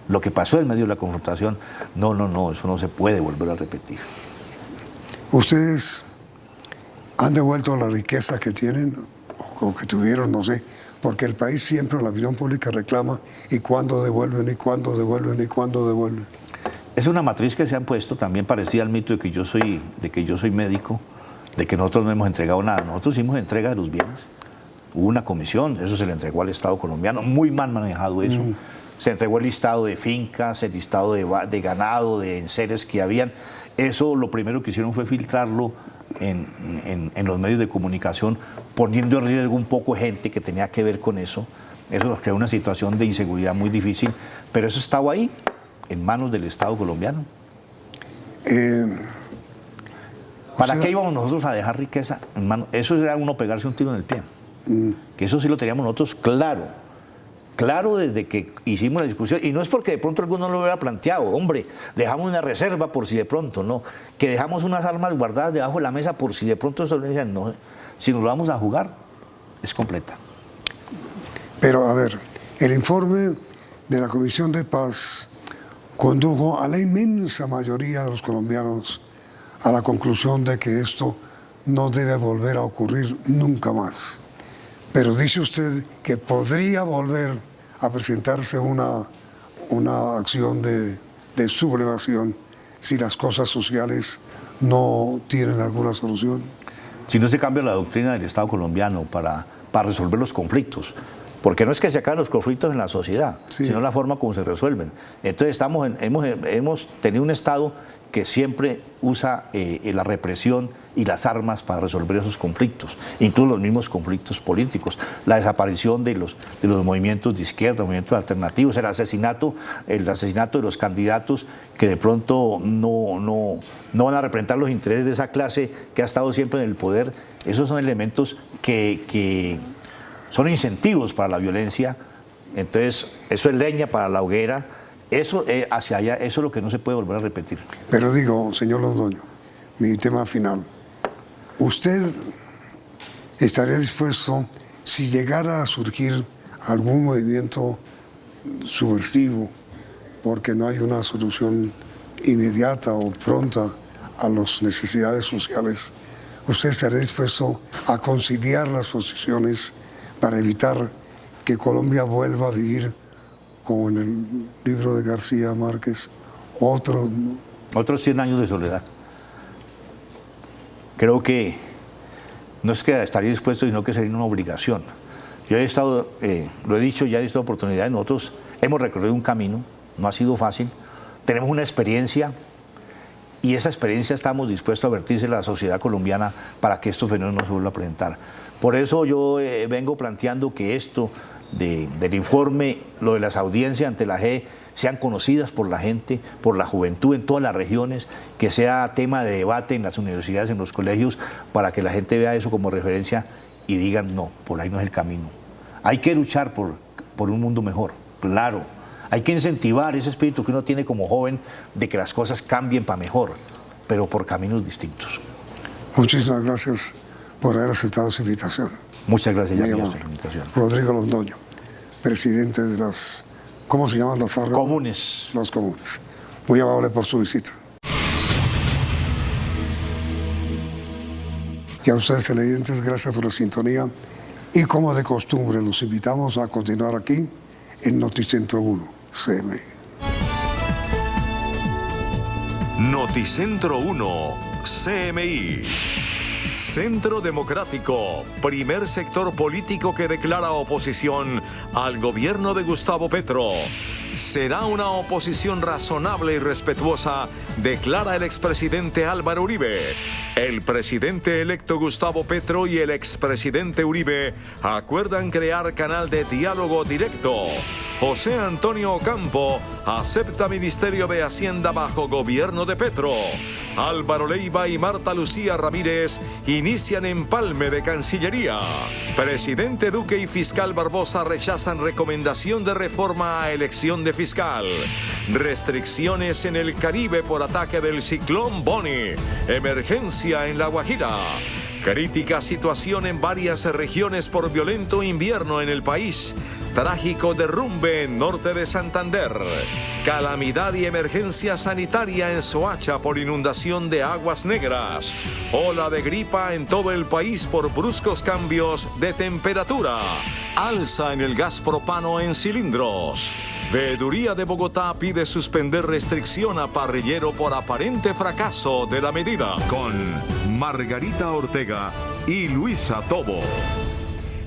S12: Lo que pasó en medio de la confrontación, no, eso no se puede volver a repetir.
S11: ¿Ustedes han devuelto la riqueza que tienen o que tuvieron, no sé? Porque el país siempre, la opinión pública reclama, ¿y cuándo devuelven, y cuándo devuelven, y cuándo devuelven?
S12: Es una matriz que se han puesto, también parecida al mito de que yo soy médico, de que nosotros no hemos entregado nada. Nosotros hicimos entrega de los bienes. Hubo una comisión, eso se le entregó al Estado colombiano, muy mal manejado eso. se entregó el listado de fincas, el listado de ganado, de enseres que habían. Eso lo primero que hicieron fue filtrarlo en los medios de comunicación, poniendo en riesgo un poco gente que tenía que ver con eso. Eso nos creó una situación de inseguridad muy difícil, pero eso estaba ahí, en manos del Estado colombiano. ¿Para qué íbamos nosotros a dejar riqueza en manos? Eso era uno pegarse un tiro en el pie. Que eso sí lo teníamos nosotros claro desde que hicimos la discusión, y no es porque de pronto alguno lo hubiera planteado, hombre, dejamos una reserva por si de pronto, no, que dejamos unas armas guardadas debajo de la mesa por si de pronto eso lo decían, no, si nos lo vamos a jugar, es completa.
S11: Pero a ver, el informe de la Comisión de Paz condujo a la inmensa mayoría de los colombianos a la conclusión de que esto no debe volver a ocurrir nunca más. Pero dice usted que podría volver a presentarse una acción de sublevación si las cosas sociales no tienen alguna solución.
S12: Si no se cambia la doctrina del Estado colombiano para resolver los conflictos, porque no es que se acaben los conflictos en la sociedad, sino la forma como se resuelven. Entonces hemos tenido un Estado que siempre usa la represión y las armas para resolver esos conflictos, incluso los mismos conflictos políticos, la desaparición de los movimientos de izquierda, movimientos alternativos, el asesinato de los candidatos que de pronto no van a representar los intereses de esa clase que ha estado siempre en el poder. Esos son elementos que son incentivos para la violencia. Entonces eso es leña para la hoguera. Eso hacia allá, eso es lo que no se puede volver a repetir.
S11: Pero digo, señor Londoño, mi tema final, ¿usted estaría dispuesto, si llegara a surgir algún movimiento subversivo, porque no hay una solución inmediata o pronta a las necesidades sociales, usted estaría dispuesto a conciliar las posiciones para evitar que Colombia vuelva a vivir, como en el libro de García Márquez, otros
S12: 100 años de soledad? Creo que no es que estaría dispuesto, sino que sería una obligación. Yo he estado, lo he dicho ya en esta oportunidad, nosotros hemos recorrido un camino, no ha sido fácil, tenemos una experiencia y esa experiencia estamos dispuestos a vertirse a la sociedad colombiana para que estos fenómenos no se vuelvan a presentar. Por eso yo vengo planteando que esto del informe, lo de las audiencias ante la JEP, sean conocidas por la gente, por la juventud en todas las regiones, que sea tema de debate en las universidades, en los colegios, para que la gente vea eso como referencia y digan, no, por ahí no es el camino. Hay que luchar por un mundo mejor, claro. Hay que incentivar ese espíritu que uno tiene como joven de que las cosas cambien para mejor, pero por caminos distintos.
S11: Muchísimas gracias por haber aceptado esa invitación.
S12: Muchas gracias por la invitación.
S11: Rodrigo Londoño, presidente de las, ¿cómo se llaman las FARC?
S12: Comunes.
S11: Los comunes. Muy amable por su visita. Y a ustedes, televidentes, gracias por la sintonía. Y como de costumbre, los invitamos a continuar aquí en Noticentro 1, CMI.
S1: Noticentro 1, CMI. Centro Democrático, primer sector político que declara oposición al gobierno de Gustavo Petro. Será una oposición razonable y respetuosa, declara el expresidente Álvaro Uribe. El presidente electo Gustavo Petro y el expresidente Uribe acuerdan crear canal de diálogo directo. José Antonio Ocampo acepta Ministerio de Hacienda bajo gobierno de Petro. Álvaro Leiva y Marta Lucía Ramírez inician empalme de Cancillería. Presidente Duque y fiscal Barbosa rechazan recomendación de reforma a elección de fiscal. Restricciones en el Caribe por ataque del ciclón Bonnie. Emergencia en La Guajira. Crítica situación en varias regiones por violento invierno en el país. Trágico derrumbe en norte de Santander. Calamidad y emergencia sanitaria en Soacha por inundación de aguas negras. Ola de gripa en todo el país por bruscos cambios de temperatura. Alza en el gas propano en cilindros. Veeduría de Bogotá pide suspender restricción a parrillero por aparente fracaso de la medida. Con Margarita Ortega y Luisa Tobo.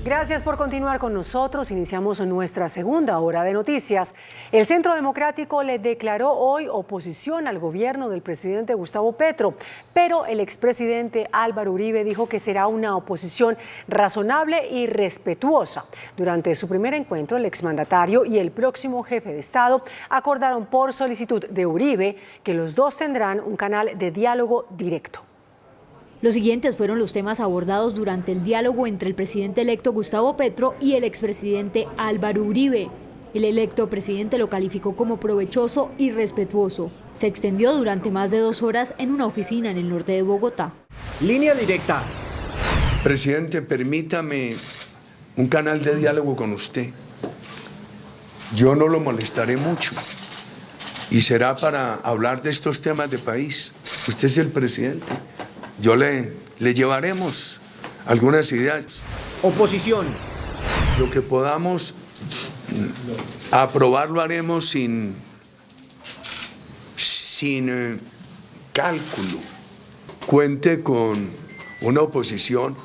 S2: Gracias por continuar con nosotros. Iniciamos nuestra segunda hora de noticias. El Centro Democrático le declaró hoy oposición al gobierno del presidente Gustavo Petro, pero el expresidente Álvaro Uribe dijo que será una oposición razonable y respetuosa. Durante su primer encuentro, el exmandatario y el próximo jefe de Estado acordaron por solicitud de Uribe que los dos tendrán un canal de diálogo directo.
S13: Los siguientes fueron los temas abordados durante el diálogo entre el presidente electo Gustavo Petro y el expresidente Álvaro Uribe. El electo presidente lo calificó como provechoso y respetuoso. Se extendió durante más de 2 horas en una oficina en el norte de Bogotá.
S14: Línea directa.
S15: Presidente, permítame un canal de diálogo con usted. Yo no lo molestaré mucho y será para hablar de estos temas de país. Usted es el presidente. Yo le llevaremos algunas ideas.
S14: Oposición.
S15: Lo que podamos aprobar lo haremos sin cálculo. Cuente con una oposición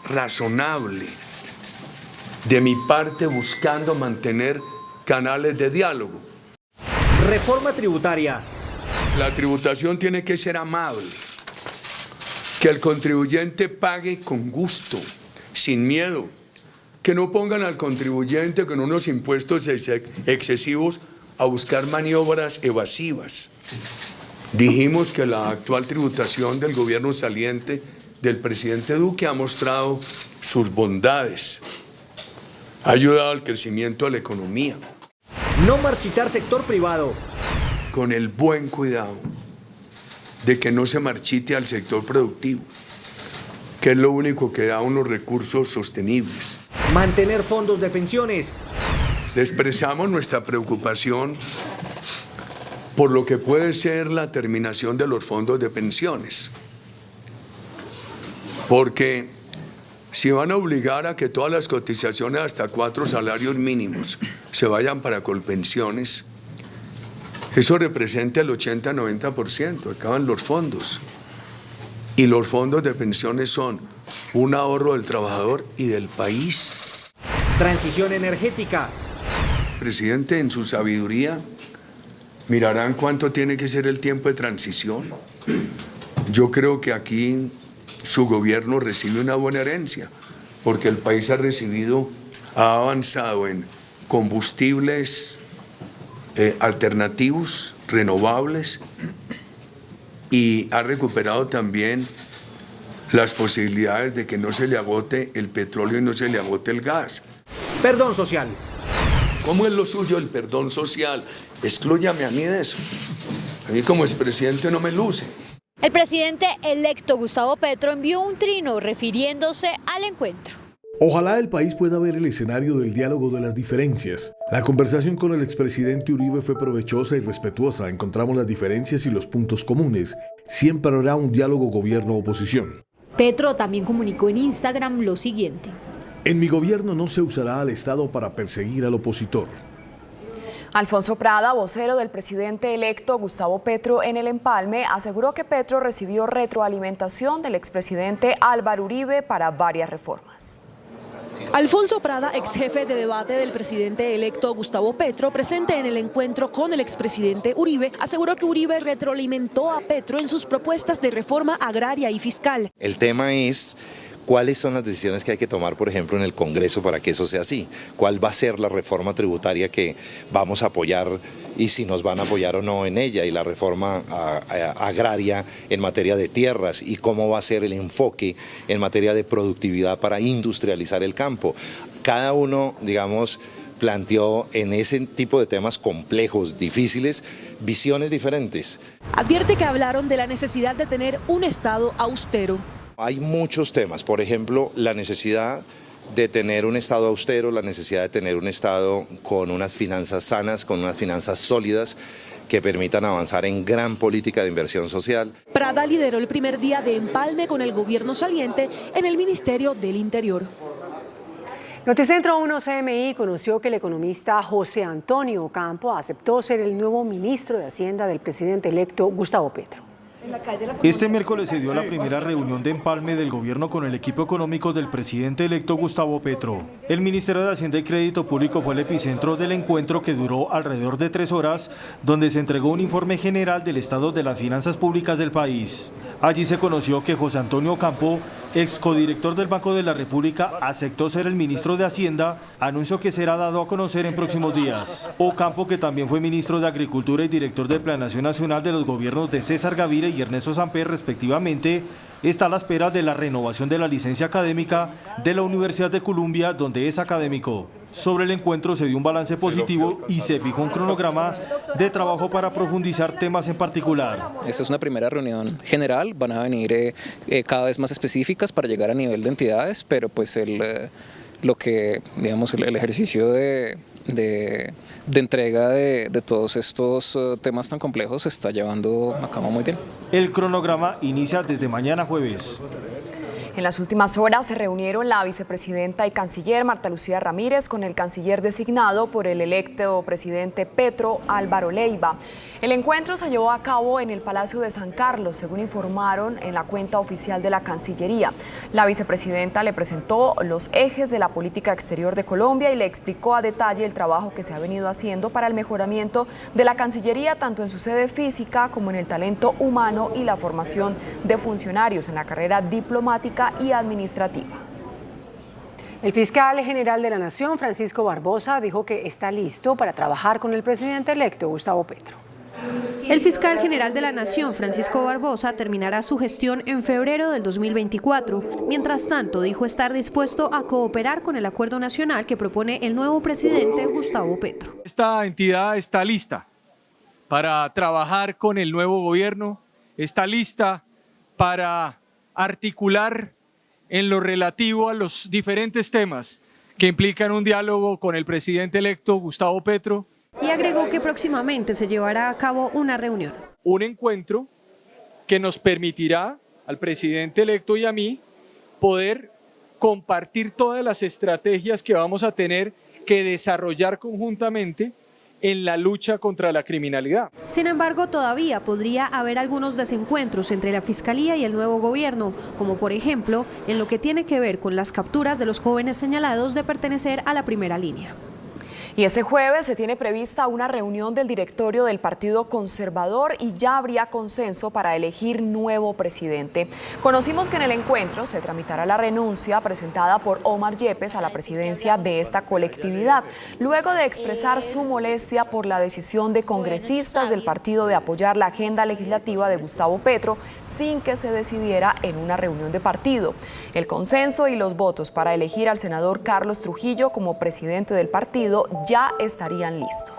S15: razonable. De mi parte, buscando mantener canales de diálogo.
S14: Reforma tributaria.
S15: La tributación tiene que ser amable. Que el contribuyente pague con gusto, sin miedo. Que no pongan al contribuyente con unos impuestos excesivos a buscar maniobras evasivas. Dijimos que la actual tributación del gobierno saliente del presidente Duque ha mostrado sus bondades. Ha ayudado al crecimiento de la economía.
S14: No marchitar sector privado.
S15: Con el buen cuidado de que no se marchite al sector productivo, que es lo único que da unos recursos sostenibles.
S14: Mantener fondos de pensiones.
S15: Le expresamos nuestra preocupación por lo que puede ser la terminación de los fondos de pensiones. Porque si van a obligar a que todas las cotizaciones hasta 4 salarios mínimos se vayan para colpensiones, eso representa el 80-90%, acaban los fondos. Y los fondos de pensiones son un ahorro del trabajador y del país.
S14: Transición energética.
S15: Presidente, en su sabiduría, mirarán cuánto tiene que ser el tiempo de transición. Yo creo que aquí su gobierno recibe una buena herencia, porque el país ha avanzado en combustibles alternativos, renovables, y ha recuperado también las posibilidades de que no se le agote el petróleo y no se le agote el gas.
S14: Perdón social.
S15: ¿Cómo es lo suyo el perdón social? Exclúyame a mí de eso. A mí como expresidente no me luce.
S13: El presidente electo Gustavo Petro envió un trino refiriéndose al encuentro.
S16: Ojalá el país pueda ver el escenario del diálogo de las diferencias. La conversación con el expresidente Uribe fue provechosa y respetuosa. Encontramos las diferencias y los puntos comunes. Siempre habrá un diálogo gobierno-oposición.
S13: Petro también comunicó en Instagram lo siguiente.
S16: En mi gobierno no se usará al Estado para perseguir al opositor.
S3: Alfonso Prada, vocero del presidente electo Gustavo Petro en el empalme, aseguró que Petro recibió retroalimentación del expresidente Álvaro Uribe para varias reformas.
S17: Alfonso Prada, ex jefe de debate del presidente electo Gustavo Petro, presente en el encuentro con el expresidente Uribe, aseguró que Uribe retroalimentó a Petro en sus propuestas de reforma agraria y fiscal.
S18: El tema es cuáles son las decisiones que hay que tomar, por ejemplo, en el Congreso para que eso sea así. ¿Cuál va a ser la reforma tributaria que vamos a apoyar y si nos van a apoyar o no en ella? Y la reforma agraria en materia de tierras y cómo va a ser el enfoque en materia de productividad para industrializar el campo. Cada uno, digamos, planteó en ese tipo de temas complejos, difíciles, visiones diferentes.
S17: Advierte que hablaron de la necesidad de tener un Estado austero.
S18: Hay muchos temas, por ejemplo, la necesidad de tener un Estado austero, la necesidad de tener un Estado con unas finanzas sanas, con unas finanzas sólidas que permitan avanzar en gran política de inversión social.
S17: Prada lideró el primer día de empalme con el gobierno saliente en el Ministerio del Interior.
S2: Noticentro 1 CMI conoció que el economista José Antonio Ocampo aceptó ser el nuevo ministro de Hacienda del presidente electo Gustavo Petro.
S19: Este miércoles se dio la primera reunión de empalme del gobierno con el equipo económico del presidente electo Gustavo Petro. El Ministerio de Hacienda y Crédito Público fue el epicentro del encuentro que duró alrededor de 3 horas, donde se entregó un informe general del estado de las finanzas públicas del país. Allí se conoció que José Antonio Ocampo, ex codirector del Banco de la República, aceptó ser el ministro de Hacienda, anuncio que será dado a conocer en próximos días. Ocampo, que también fue ministro de Agricultura y director de Planeación Nacional de los gobiernos de César Gaviria y Ernesto Samper, respectivamente, está a la espera de la renovación de la licencia académica de la Universidad de Columbia, donde es académico. Sobre el encuentro se dio un balance positivo y se fijó un cronograma de trabajo para profundizar temas en particular.
S20: Esta es una primera reunión general, van a venir cada vez más específicas para llegar a nivel de entidades, pero pues el ejercicio de entrega de todos estos temas tan complejos se está llevando a cabo muy bien.
S19: El cronograma inicia desde mañana jueves.
S3: En las últimas horas se reunieron la vicepresidenta y canciller Marta Lucía Ramírez con el canciller designado por el electo presidente Petro, Álvaro Leiva. El encuentro se llevó a cabo en el Palacio de San Carlos, según informaron en la cuenta oficial de la Cancillería. La vicepresidenta le presentó los ejes de la política exterior de Colombia y le explicó a detalle el trabajo que se ha venido haciendo para el mejoramiento de la Cancillería, tanto en su sede física como en el talento humano y la formación de funcionarios en la carrera diplomática y administrativa.
S2: El fiscal general de la Nación, Francisco Barbosa, dijo que está listo para trabajar con el presidente electo, Gustavo Petro.
S21: El fiscal general de la Nación, Francisco Barbosa, terminará su gestión en febrero del 2024. Mientras tanto, dijo estar dispuesto a cooperar con el acuerdo nacional que propone el nuevo presidente, Gustavo Petro.
S22: Esta entidad está lista para trabajar con el nuevo gobierno, está lista para articular en lo relativo a los diferentes temas que implican un diálogo con el presidente electo, Gustavo Petro.
S21: Y agregó que próximamente se llevará a cabo una reunión.
S22: Un encuentro que nos permitirá al presidente electo y a mí poder compartir todas las estrategias que vamos a tener que desarrollar conjuntamente en la lucha contra la criminalidad.
S21: Sin embargo, todavía podría haber algunos desencuentros entre la Fiscalía y el nuevo gobierno, como por ejemplo en lo que tiene que ver con las capturas de los jóvenes señalados de pertenecer a la primera línea.
S3: Y este jueves se tiene prevista una reunión del directorio del Partido Conservador y ya habría consenso para elegir nuevo presidente. Conocimos que en el encuentro se tramitará la renuncia presentada por Omar Yepes a la presidencia de esta colectividad, luego de expresar su molestia por la decisión de congresistas del partido de apoyar la agenda legislativa de Gustavo Petro sin que se decidiera en una reunión de partido. El consenso y los votos para elegir al senador Carlos Trujillo como presidente del partido ya estarían listos.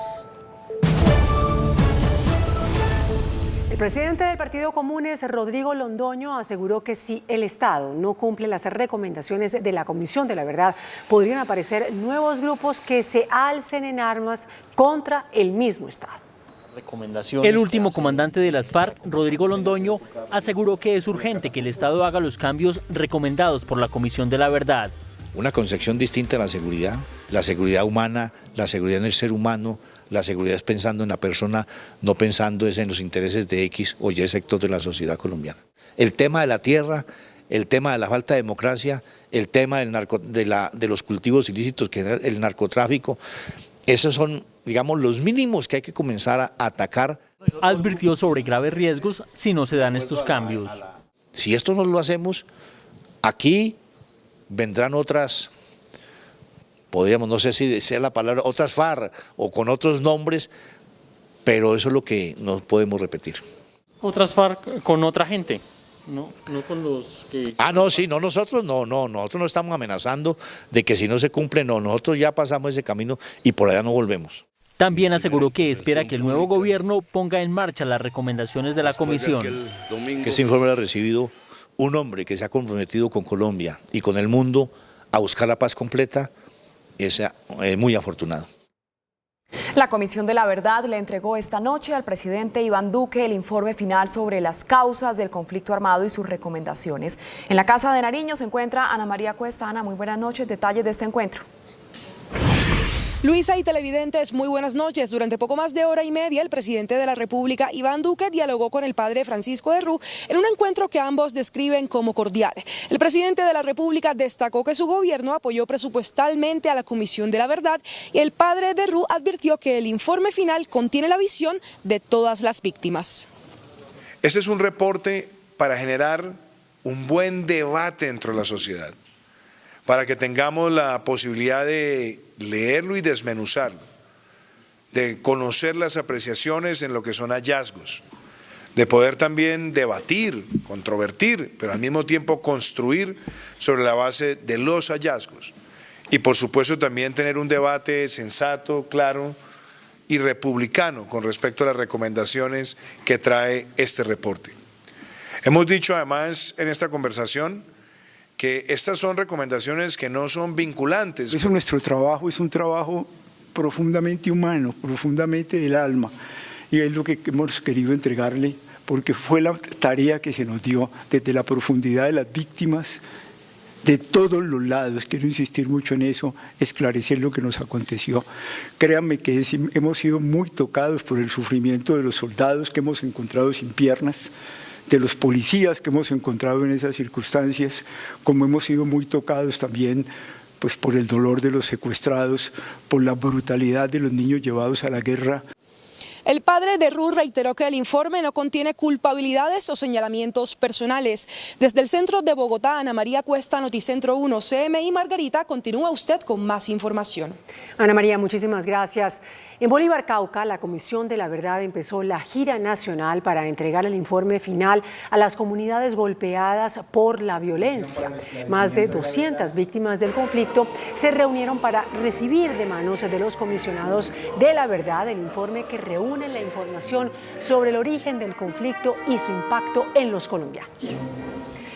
S2: El presidente del Partido Comunes, Rodrigo Londoño, aseguró que si el Estado no cumple las recomendaciones de la Comisión de la Verdad, podrían aparecer nuevos grupos que se alcen en armas contra el mismo Estado.
S23: El último comandante de las FARC, Rodrigo Londoño, aseguró que es urgente que el Estado haga los cambios recomendados por la Comisión de la Verdad.
S12: Una concepción distinta a la seguridad humana, la seguridad en el ser humano, la seguridad es pensando en la persona, no pensando es en los intereses de X o Y sector de la sociedad colombiana. El tema de la tierra, el tema de la falta de democracia, el tema de los cultivos ilícitos, que es el narcotráfico, esos son, digamos, los mínimos que hay que comenzar a atacar.
S23: Advirtió sobre graves riesgos si no se dan estos cambios.
S12: Si esto no lo hacemos, aquí vendrán otras, podríamos, no sé si sea la palabra, otras FARC o con otros nombres, pero eso es lo que no podemos repetir.
S23: Otras FARC con otra gente, no con los que...
S12: nosotros no estamos amenazando de que si no se cumple, nosotros ya pasamos ese camino y por allá no volvemos.
S23: También aseguró que espera que el nuevo gobierno ponga en marcha las recomendaciones de la comisión.
S12: Que ese informe lo ha recibido un hombre que se ha comprometido con Colombia y con el mundo a buscar la paz completa, es muy afortunado.
S3: La Comisión de la Verdad le entregó esta noche al presidente Iván Duque el informe final sobre las causas del conflicto armado y sus recomendaciones. En la Casa de Nariño se encuentra Ana María Cuesta. Ana, muy buenas noches. Detalles de este encuentro.
S17: Luisa y televidentes, muy buenas noches. Durante poco más de hora y media, el presidente de la República, Iván Duque, dialogó con el padre Francisco de Rú en un encuentro que ambos describen como cordial. El presidente de la República destacó que su gobierno apoyó presupuestalmente a la Comisión de la Verdad y el padre de Rú advirtió que el informe final contiene la visión de todas las víctimas.
S5: Este es un reporte para generar un buen debate dentro de la sociedad, para que tengamos la posibilidad de leerlo y desmenuzarlo, de conocer las apreciaciones en lo que son hallazgos, de poder también debatir, controvertir, pero al mismo tiempo construir sobre la base de los hallazgos. Y por supuesto también tener un debate sensato, claro y republicano con respecto a las recomendaciones que trae este reporte. Hemos dicho además en esta conversación que estas son recomendaciones que no son vinculantes.
S6: Eso, nuestro trabajo es un trabajo profundamente humano, profundamente del alma, y es lo que hemos querido entregarle, porque fue la tarea que se nos dio desde la profundidad de las víctimas, de todos los lados. Quiero insistir mucho en eso, esclarecer lo que nos aconteció. Créanme que hemos sido muy tocados por el sufrimiento de los soldados que hemos encontrado sin piernas, de los policías que hemos encontrado en esas circunstancias, como hemos sido muy tocados también pues, por el dolor de los secuestrados, por la brutalidad de los niños llevados a la guerra.
S17: El padre de Rú reiteró que el informe no contiene culpabilidades o señalamientos personales. Desde el centro de Bogotá, Ana María Cuesta, Noticentro 1, CMI Margarita, continúa usted con más información.
S2: Ana María, muchísimas gracias. En Bolívar, Cauca, la Comisión de la Verdad empezó la gira nacional para entregar el informe final a las comunidades golpeadas por la violencia. Más de 200 víctimas del conflicto se reunieron para recibir de manos de los comisionados de la verdad el informe que reúne la información sobre el origen del conflicto y su impacto en los colombianos.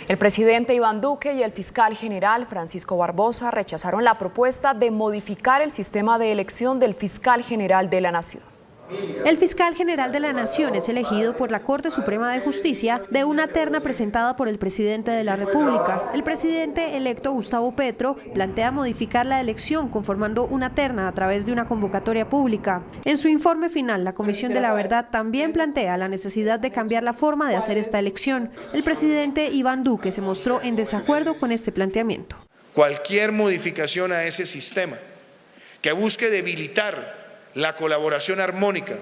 S3: El presidente Iván Duque y el fiscal general Francisco Barbosa rechazaron la propuesta de modificar el sistema de elección del fiscal general de la Nación.
S21: El fiscal general de la Nación es elegido por la Corte Suprema de Justicia de una terna presentada por el presidente de la República. El presidente electo Gustavo Petro plantea modificar la elección conformando una terna a través de una convocatoria pública. En su informe final, la Comisión de la Verdad también plantea la necesidad de cambiar la forma de hacer esta elección. El presidente Iván Duque se mostró en desacuerdo con este planteamiento.
S5: Cualquier modificación a ese sistema que busque debilitar la colaboración armónica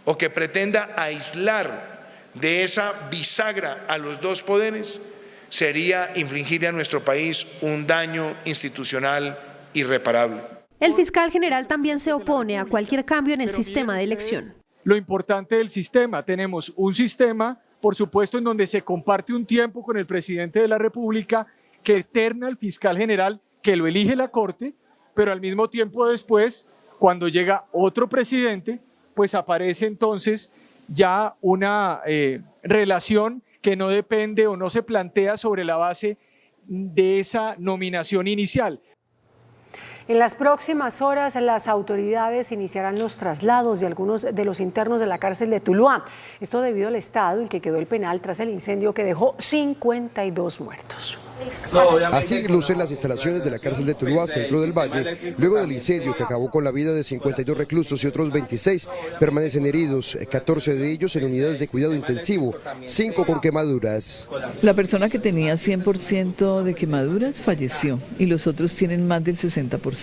S5: o que pretenda aislar de esa bisagra a los dos poderes sería infligirle a nuestro país un daño institucional irreparable.
S21: El fiscal general también se opone a cualquier cambio en el sistema de elección.
S22: Lo importante del sistema, tenemos un sistema, por supuesto, en donde se comparte un tiempo con el presidente de la República que terna al fiscal general, que lo elige la Corte, pero al mismo tiempo después, cuando llega otro presidente, pues aparece entonces ya una relación que no depende o no se plantea sobre la base de esa nominación inicial.
S2: En las próximas horas, las autoridades iniciarán los traslados de algunos de los internos de la cárcel de Tuluá. Esto debido al estado en que quedó el penal tras el incendio que dejó 52 muertos.
S8: Así lucen las instalaciones de la cárcel de Tuluá, centro del Valle, luego del incendio que acabó con la vida de 52 reclusos y otros 26 permanecen heridos, 14 de ellos en unidades de cuidado intensivo, 5 con quemaduras.
S24: La persona que tenía 100% de quemaduras falleció y los otros tienen más del 60%.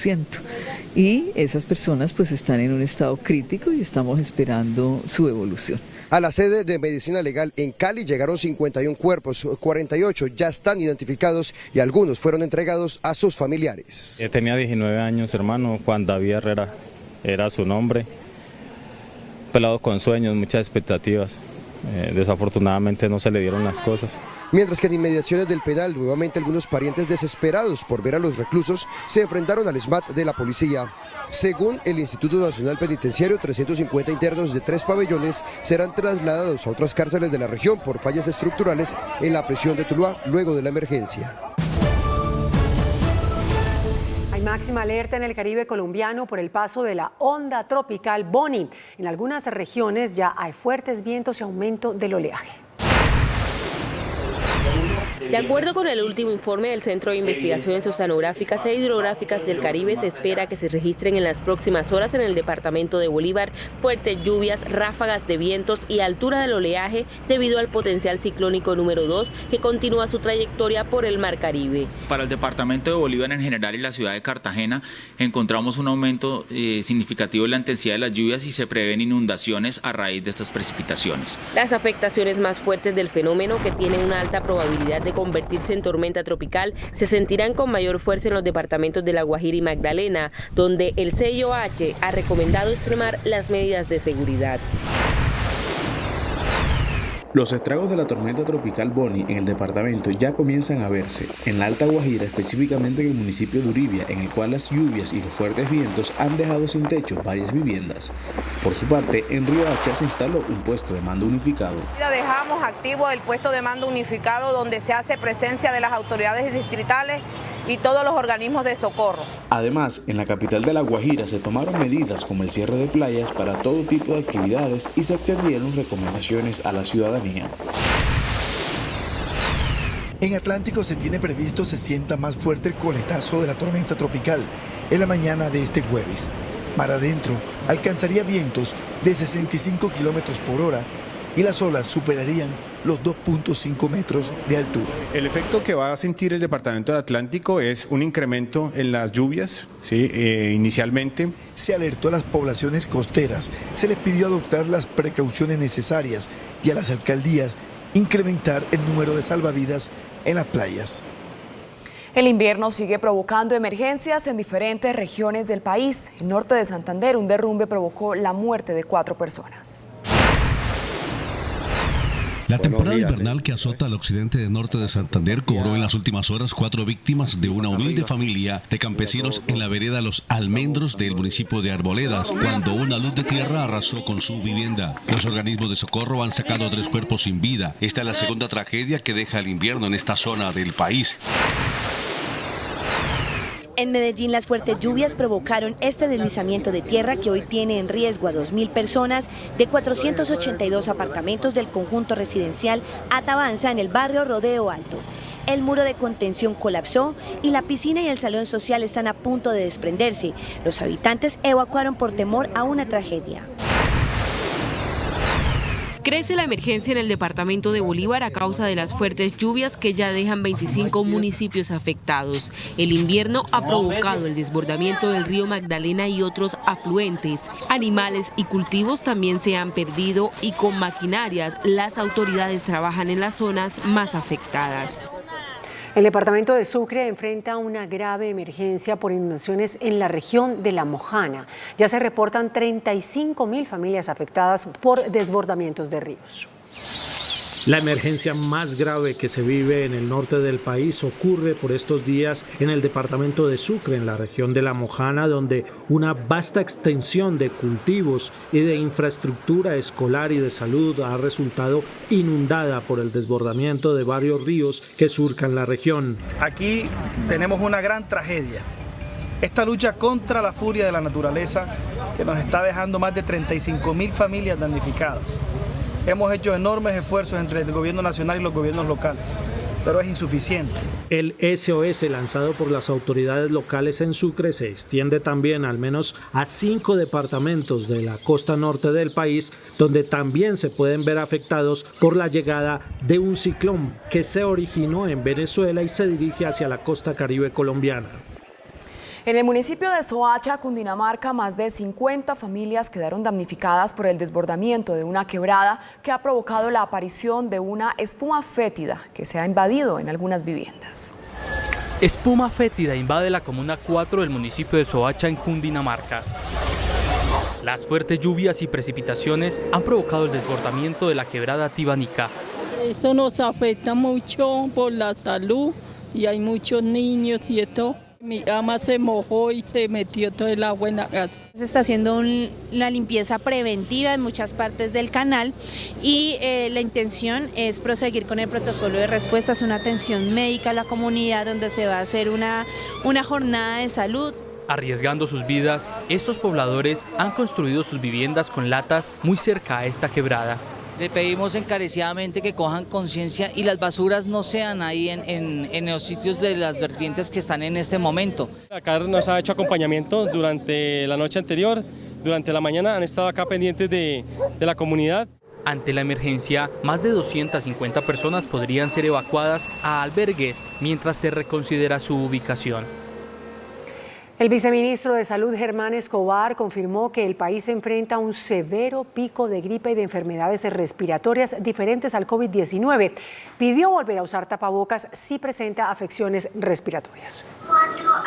S24: Y esas personas pues están en un estado crítico y estamos esperando su evolución.
S8: A la sede de Medicina Legal en Cali llegaron 51 cuerpos, 48 ya están identificados y algunos fueron entregados a sus familiares.
S25: Tenía 19 años, hermano, Juan David Herrera era su nombre, pelado con sueños, muchas expectativas. Desafortunadamente no se le dieron las cosas.
S8: Mientras que en inmediaciones del penal, nuevamente algunos parientes desesperados por ver a los reclusos se enfrentaron al SMAT de la policía. Según el Instituto Nacional Penitenciario, 350 internos de 3 pabellones serán trasladados a otras cárceles de la región por fallas estructurales en la prisión de Tuluá luego de la emergencia.
S2: Hay máxima alerta en el Caribe colombiano por el paso de la onda tropical Bonnie. En algunas regiones ya hay fuertes vientos y aumento del oleaje.
S4: De acuerdo con el último informe del Centro de Investigaciones Oceanográficas e Hidrográficas del Caribe, se espera que se registren en las próximas horas en el departamento de Bolívar fuertes lluvias, ráfagas de vientos y altura del oleaje debido al potencial ciclónico número 2 que continúa su trayectoria por el Mar Caribe.
S7: Para el departamento de Bolívar en general y la ciudad de Cartagena encontramos un aumento significativo de la intensidad de las lluvias y se prevén inundaciones a raíz de estas precipitaciones.
S4: Las afectaciones más fuertes del fenómeno, que tienen una alta probabilidad de convertirse en tormenta tropical, se sentirán con mayor fuerza en los departamentos de La Guajira y Magdalena, donde el CIOH ha recomendado extremar las medidas de seguridad.
S9: Los estragos de la tormenta tropical Bonnie en el departamento ya comienzan a verse. En la Alta Guajira, específicamente en el municipio de Uribia, en el cual las lluvias y los fuertes vientos han dejado sin techo varias viviendas. Por su parte, en Riohacha se instaló un puesto de mando unificado.
S10: Dejamos activo el puesto de mando unificado donde se hace presencia de las autoridades distritales y todos los organismos de socorro.
S9: Además, en la capital de La Guajira se tomaron medidas como el cierre de playas para todo tipo de actividades y se extendieron recomendaciones a la ciudadanía.
S11: En Atlántico se tiene previsto se sienta más fuerte el coletazo de la tormenta tropical en la mañana de este jueves. Mar adentro alcanzaría vientos de 65 kilómetros por hora y las olas superarían los 2.5 metros de altura.
S26: El efecto que va a sentir el departamento del Atlántico es un incremento en las lluvias, ¿sí? Inicialmente.
S11: Se alertó a las poblaciones costeras, se les pidió adoptar las precauciones necesarias y a las alcaldías incrementar el número de salvavidas en las playas.
S3: El invierno sigue provocando emergencias en diferentes regiones del país. En norte de Santander, un derrumbe provocó la muerte de 4 personas.
S27: La temporada invernal que azota al occidente de norte de Santander cobró en las últimas horas 4 víctimas de una humilde familia de campesinos en la vereda Los Almendros del municipio de Arboledas, cuando una luz de tierra arrasó con su vivienda. Los organismos de socorro han sacado 3 cuerpos sin vida. Esta es la segunda tragedia que deja el invierno en esta zona del país.
S28: En Medellín, las fuertes lluvias provocaron este deslizamiento de tierra que hoy tiene en riesgo a 2.000 personas de 482 apartamentos del conjunto residencial Atavanza en el barrio Rodeo Alto. El muro de contención colapsó y la piscina y el salón social están a punto de desprenderse. Los habitantes evacuaron por temor a una tragedia.
S4: Crece la emergencia en el departamento de Bolívar a causa de las fuertes lluvias que ya dejan 25 municipios afectados. El invierno ha provocado el desbordamiento del río Magdalena y otros afluentes. Animales y cultivos también se han perdido y con maquinarias las autoridades trabajan en las zonas más afectadas.
S2: El departamento de Sucre enfrenta una grave emergencia por inundaciones en la región de La Mojana. Ya se reportan 35.000 familias afectadas por desbordamientos de ríos.
S29: La emergencia más grave que se vive en el norte del país ocurre por estos días en el departamento de Sucre, en la región de La Mojana, donde una vasta extensión de cultivos y de infraestructura escolar y de salud ha resultado inundada por el desbordamiento de varios ríos que surcan la región.
S30: Aquí tenemos una gran tragedia. Esta lucha contra la furia de la naturaleza que nos está dejando más de 35.000 familias damnificadas. Hemos hecho enormes esfuerzos entre el gobierno nacional y los gobiernos locales, pero es insuficiente.
S29: El SOS lanzado por las autoridades locales en Sucre se extiende también al menos a 5 departamentos de la costa norte del país, donde también se pueden ver afectados por la llegada de un ciclón que se originó en Venezuela y se dirige hacia la costa caribe colombiana.
S3: En el municipio de Soacha, Cundinamarca, más de 50 familias quedaron damnificadas por el desbordamiento de una quebrada que ha provocado la aparición de una espuma fétida que se ha invadido en algunas viviendas.
S31: Espuma fétida invade la comuna 4 del municipio de Soacha en Cundinamarca. Las fuertes lluvias y precipitaciones han provocado el desbordamiento de la quebrada Tibanica.
S32: Esto nos afecta mucho por la salud y hay muchos niños y esto. Mi ama se mojó y se metió todo el agua en la casa.
S33: Se está haciendo una limpieza preventiva en muchas partes del canal y la intención es proseguir con el protocolo de respuesta, es una atención médica a la comunidad donde se va a hacer una jornada de salud.
S31: Arriesgando sus vidas, estos pobladores han construido sus viviendas con latas muy cerca a esta quebrada.
S1: Le pedimos encarecidamente que cojan conciencia y las basuras no sean ahí en los sitios de las vertientes que están en este momento.
S5: Acá nos ha hecho acompañamiento durante la noche anterior, durante la mañana han estado acá pendientes de la comunidad.
S31: Ante la emergencia, más de 250 personas podrían ser evacuadas a albergues mientras se reconsidera su ubicación.
S2: El viceministro de Salud, Germán Escobar, confirmó que el país enfrenta un severo pico de gripe y de enfermedades respiratorias diferentes al COVID-19. Pidió volver a usar tapabocas si presenta afecciones respiratorias.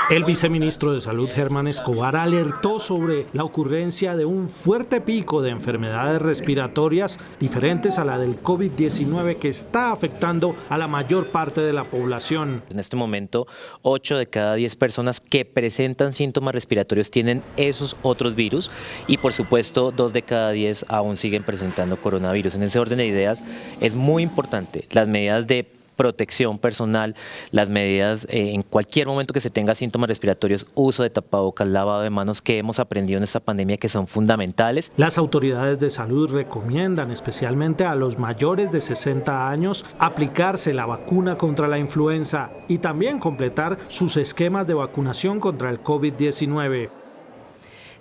S29: El viceministro de Salud, Germán Escobar, alertó sobre la ocurrencia de un fuerte pico de enfermedades respiratorias diferentes a la del COVID-19 que está afectando a la mayor parte de la población.
S6: En este momento, 8 de cada 10 personas que presentan síntomas respiratorios tienen esos otros virus y por supuesto 2 de cada 10 aún siguen presentando coronavirus. En ese orden de ideas es muy importante las medidas de protección personal, las medidas en cualquier momento que se tenga síntomas respiratorios, uso de tapabocas, lavado de manos que hemos aprendido en esta pandemia que son fundamentales.
S29: Las autoridades de salud recomiendan especialmente a los mayores de 60 años aplicarse la vacuna contra la influenza y también completar sus esquemas de vacunación contra el COVID-19.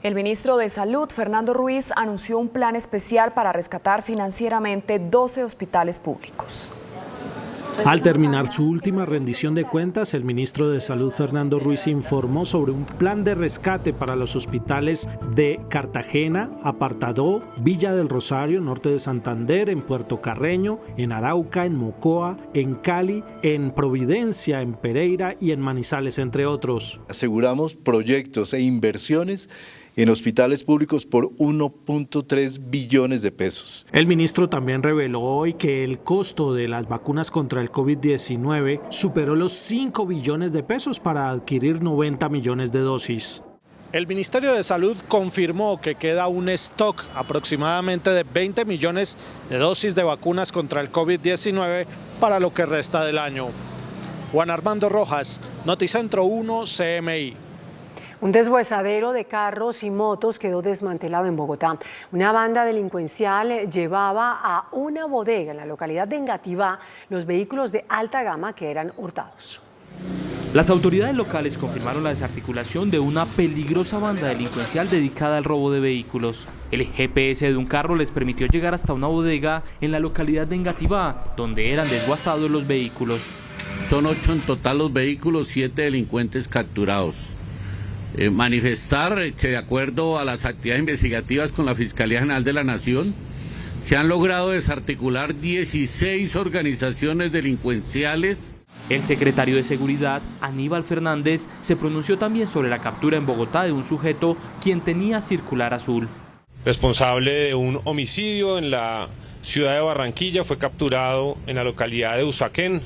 S3: El ministro de Salud, Fernando Ruiz, anunció un plan especial para rescatar financieramente 12 hospitales públicos.
S29: Al terminar su última rendición de cuentas, el ministro de Salud, Fernando Ruiz, informó sobre un plan de rescate para los hospitales de Cartagena, Apartadó, Villa del Rosario, norte de Santander, en Puerto Carreño, en Arauca, en Mocoa, en Cali, en Providencia, en Pereira y en Manizales, entre otros.
S12: Aseguramos proyectos e inversiones en hospitales públicos por 1.3 billones de pesos.
S29: El ministro también reveló hoy que el costo de las vacunas contra el COVID-19 superó los 5 billones de pesos para adquirir 90 millones de dosis. El Ministerio de Salud confirmó que queda un stock aproximadamente de 20 millones de dosis de vacunas contra el COVID-19 para lo que resta del año. Juan Armando Rojas, Noticentro 1, CMI.
S2: Un deshuesadero de carros y motos quedó desmantelado en Bogotá. Una banda delincuencial llevaba a una bodega en la localidad de Engativá los vehículos de alta gama que eran hurtados.
S31: Las autoridades locales confirmaron la desarticulación de una peligrosa banda delincuencial dedicada al robo de vehículos. El GPS de un carro les permitió llegar hasta una bodega en la localidad de Engativá, donde eran desguazados los vehículos.
S13: Son 8 en total los vehículos, 7 delincuentes capturados. Manifestar que de acuerdo a las actividades investigativas con la Fiscalía General de la Nación, se han logrado desarticular 16 organizaciones delincuenciales.
S31: El secretario de Seguridad, Aníbal Fernández, se pronunció también sobre la captura en Bogotá de un sujeto quien tenía circular azul.
S14: Responsable de un homicidio en la ciudad de Barranquilla, fue capturado en la localidad de Usaquén,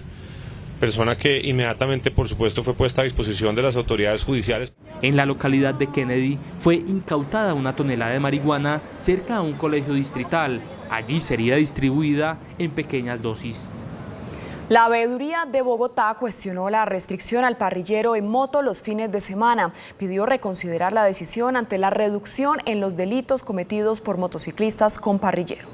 S14: persona que inmediatamente, por supuesto, fue puesta a disposición de las autoridades judiciales.
S31: En la localidad de Kennedy fue incautada una tonelada de marihuana cerca a un colegio distrital. Allí sería distribuida en pequeñas dosis.
S3: La Veeduría de Bogotá cuestionó la restricción al parrillero en moto los fines de semana. Pidió reconsiderar la decisión ante la reducción en los delitos cometidos por motociclistas con parrillero.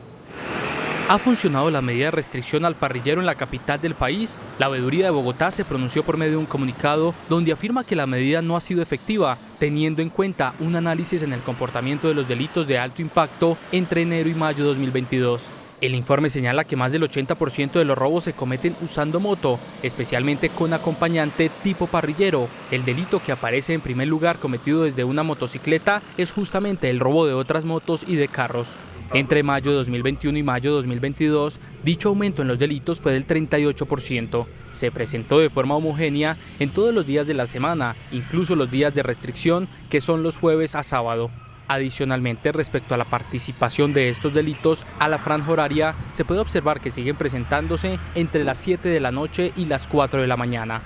S31: ¿Ha funcionado la medida de restricción al parrillero en la capital del país? La Veeduría de Bogotá se pronunció por medio de un comunicado donde afirma que la medida no ha sido efectiva, teniendo en cuenta un análisis en el comportamiento de los delitos de alto impacto entre enero y mayo de 2022. El informe señala que más del 80% de los robos se cometen usando moto, especialmente con acompañante tipo parrillero. El delito que aparece en primer lugar cometido desde una motocicleta es justamente el robo de otras motos y de carros. Entre mayo de 2021 y mayo de 2022, dicho aumento en los delitos fue del 38%. Se presentó de forma homogénea en todos los días de la semana, incluso los días de restricción, que son los jueves a sábado. Adicionalmente, respecto a la participación de estos delitos a la franja horaria, se puede observar que siguen presentándose entre las 7 de la noche y las 4 de la mañana.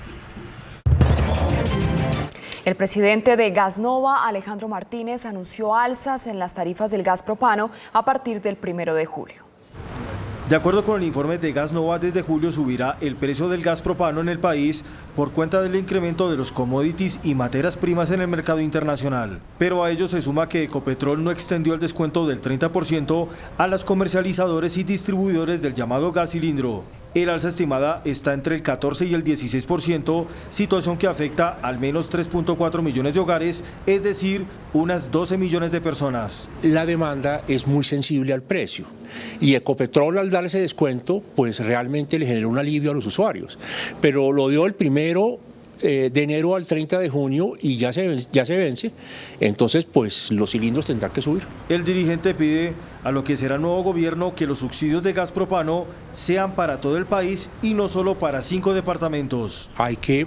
S3: El presidente de Gasnova, Alejandro Martínez, anunció alzas en las tarifas del gas propano a partir del 1 de julio.
S7: De acuerdo con el informe de Gas Nova, desde julio subirá el precio del gas propano en el país por cuenta del incremento de los commodities y materias primas en el mercado internacional. Pero a ello se suma que Ecopetrol no extendió el descuento del 30% a los comercializadores y distribuidores del llamado gas cilindro. El alza estimada está entre el 14 y el 16%, situación que afecta al menos 3.4 millones de hogares, es decir, unas 12 millones de personas.
S8: La demanda es muy sensible al precio y Ecopetrol, al dar ese descuento, pues realmente le genera un alivio a los usuarios, pero lo dio el 1 de enero al 30 de junio y ya se vence, entonces pues los cilindros tendrán que subir. El dirigente pide a lo que será nuevo gobierno que los subsidios de gas propano sean para todo el país y no solo para 5 departamentos. Hay que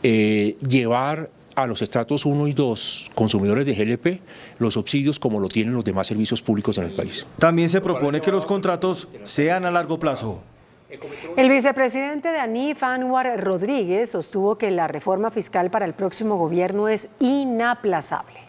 S8: llevar a los estratos 1 y 2 consumidores de GLP los subsidios como lo tienen los demás servicios públicos en el país. También se propone que los contratos sean a largo plazo.
S2: El vicepresidente de ANIF, Anwar Rodríguez, sostuvo que la reforma fiscal para el próximo gobierno es inaplazable.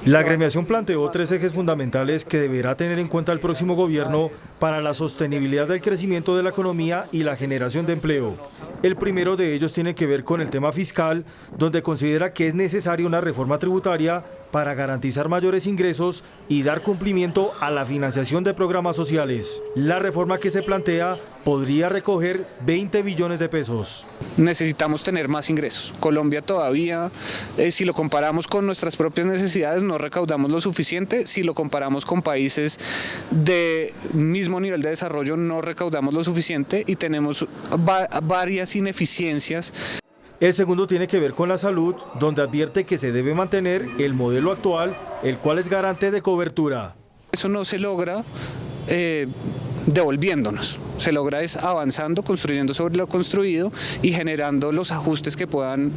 S7: La agremiación planteó 3 ejes fundamentales que deberá tener en cuenta el próximo gobierno para la sostenibilidad del crecimiento de la economía y la generación de empleo. El primero de ellos tiene que ver con el tema fiscal, donde considera que es necesaria una reforma tributaria para garantizar mayores ingresos y dar cumplimiento a la financiación de programas sociales. La reforma que se plantea podría recoger 20 billones de pesos.
S15: Necesitamos tener más ingresos. Colombia todavía, si lo comparamos con nuestras propias necesidades, no recaudamos lo suficiente. Si lo comparamos con países de mismo nivel de desarrollo, no recaudamos lo suficiente y tenemos varias ineficiencias.
S7: El segundo tiene que ver con la salud, donde advierte que se debe mantener el modelo actual, el cual es garante de cobertura.
S15: Eso no se logra devolviéndonos, se logra es avanzando, construyendo sobre lo construido y generando los ajustes que puedan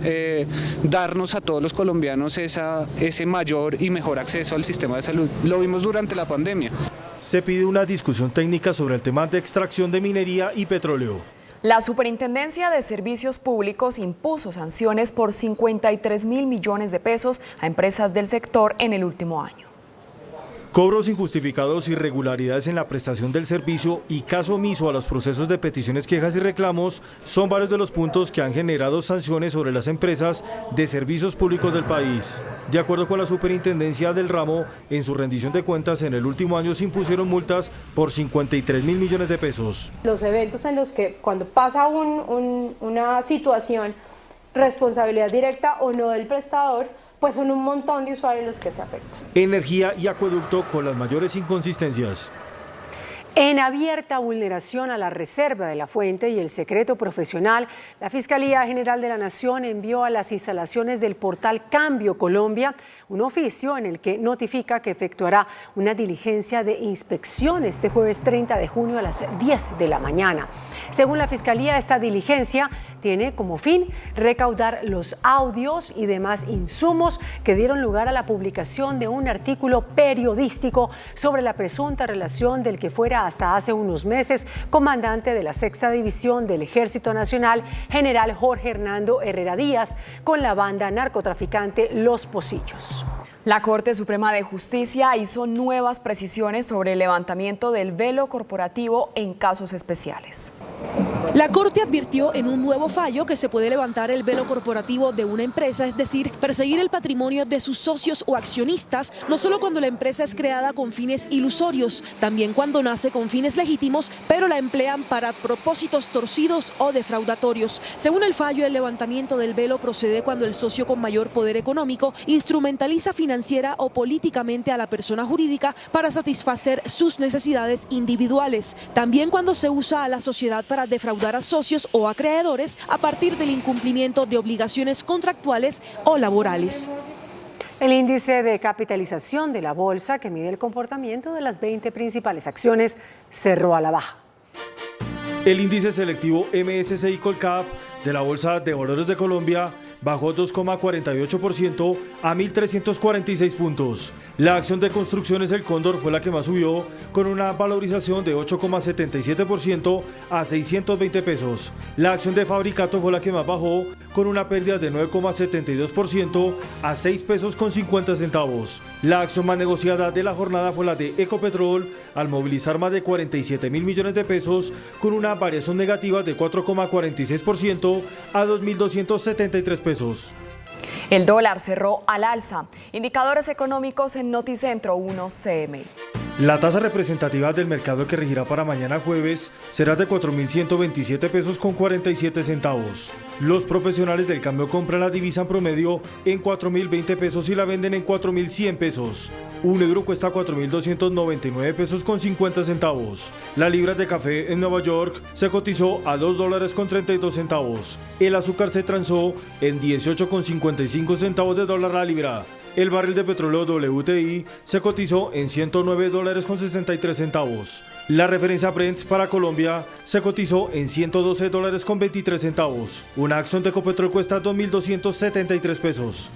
S15: darnos a todos los colombianos ese mayor y mejor acceso al sistema de salud. Lo vimos durante la pandemia.
S7: Se pide una discusión técnica sobre el tema de extracción de minería y petróleo.
S3: La Superintendencia de Servicios Públicos impuso sanciones por 53.000 millones de pesos a empresas del sector en el último año.
S7: Cobros injustificados, irregularidades en la prestación del servicio y caso omiso a los procesos de peticiones, quejas y reclamos son varios de los puntos que han generado sanciones sobre las empresas de servicios públicos del país. De acuerdo con la Superintendencia del ramo, en su rendición de cuentas en el último año se impusieron multas por 53.000 millones de pesos.
S16: Los eventos en los que cuando pasa una situación, responsabilidad directa o no del prestador, pues son un montón de usuarios los que se afectan.
S7: Energía y acueducto con las mayores inconsistencias.
S2: En abierta vulneración a la reserva de la fuente y el secreto profesional, la Fiscalía General de la Nación envió a las instalaciones del portal Cambio Colombia un oficio en el que notifica que efectuará una diligencia de inspección este jueves 30 de junio a las 10 de la mañana. Según la Fiscalía, esta diligencia tiene como fin recaudar los audios y demás insumos que dieron lugar a la publicación de un artículo periodístico sobre la presunta relación del que fuera hasta hace unos meses comandante de la 6ª División del Ejército Nacional, general Jorge Hernando Herrera Díaz, con la banda narcotraficante Los Pocillos.
S3: La Corte Suprema de Justicia hizo nuevas precisiones sobre el levantamiento del velo corporativo en casos especiales.
S17: La Corte advirtió en un nuevo fallo que se puede levantar el velo corporativo de una empresa, es decir, perseguir el patrimonio de sus socios o accionistas, no solo cuando la empresa es creada con fines ilusorios, también cuando nace con fines legítimos, pero la emplean para propósitos torcidos o defraudatorios. Según el fallo, el levantamiento del velo procede cuando el socio con mayor poder económico instrumentaliza financiera o políticamente a la persona jurídica para satisfacer sus necesidades individuales, también cuando se usa a la sociedad para defraudar a socios o acreedores a partir del incumplimiento de obligaciones contractuales o laborales.
S2: El índice de capitalización de la bolsa, que mide el comportamiento de las 20 principales acciones, cerró a la baja.
S7: El índice selectivo MSCI Colcap de la Bolsa de Valores de Colombia bajó 2,48% a 1.346 puntos. La acción de Construcciones El Cóndor fue la que más subió, con una valorización de 8,77% a 620 pesos. La acción de Fabricato fue la que más bajó, con una pérdida de 9,72% a 6 pesos con 50 centavos. La acción más negociada de la jornada fue la de Ecopetrol, al movilizar más de 47.000 millones de pesos, con una variación negativa de 4,46% a 2.273 pesos.
S3: El dólar cerró al alza. Indicadores económicos en Noticentro 1 CMI.
S7: La tasa representativa del mercado que regirá para mañana jueves será de 4.127 pesos con 47 centavos. Los profesionales del cambio compran la divisa en promedio en 4.020 pesos y la venden en 4.100 pesos. Un negro cuesta 4.299 pesos con 50 centavos. La libra de café en Nueva York se cotizó a $2 con 32 centavos. El azúcar se transó en 18,55 centavos de dólar la libra. El barril de petróleo WTI se cotizó en $109 con 63 centavos. La referencia Brent para Colombia se cotizó en $112 con 23 centavos. Una acción de Ecopetrol cuesta 2.273 pesos.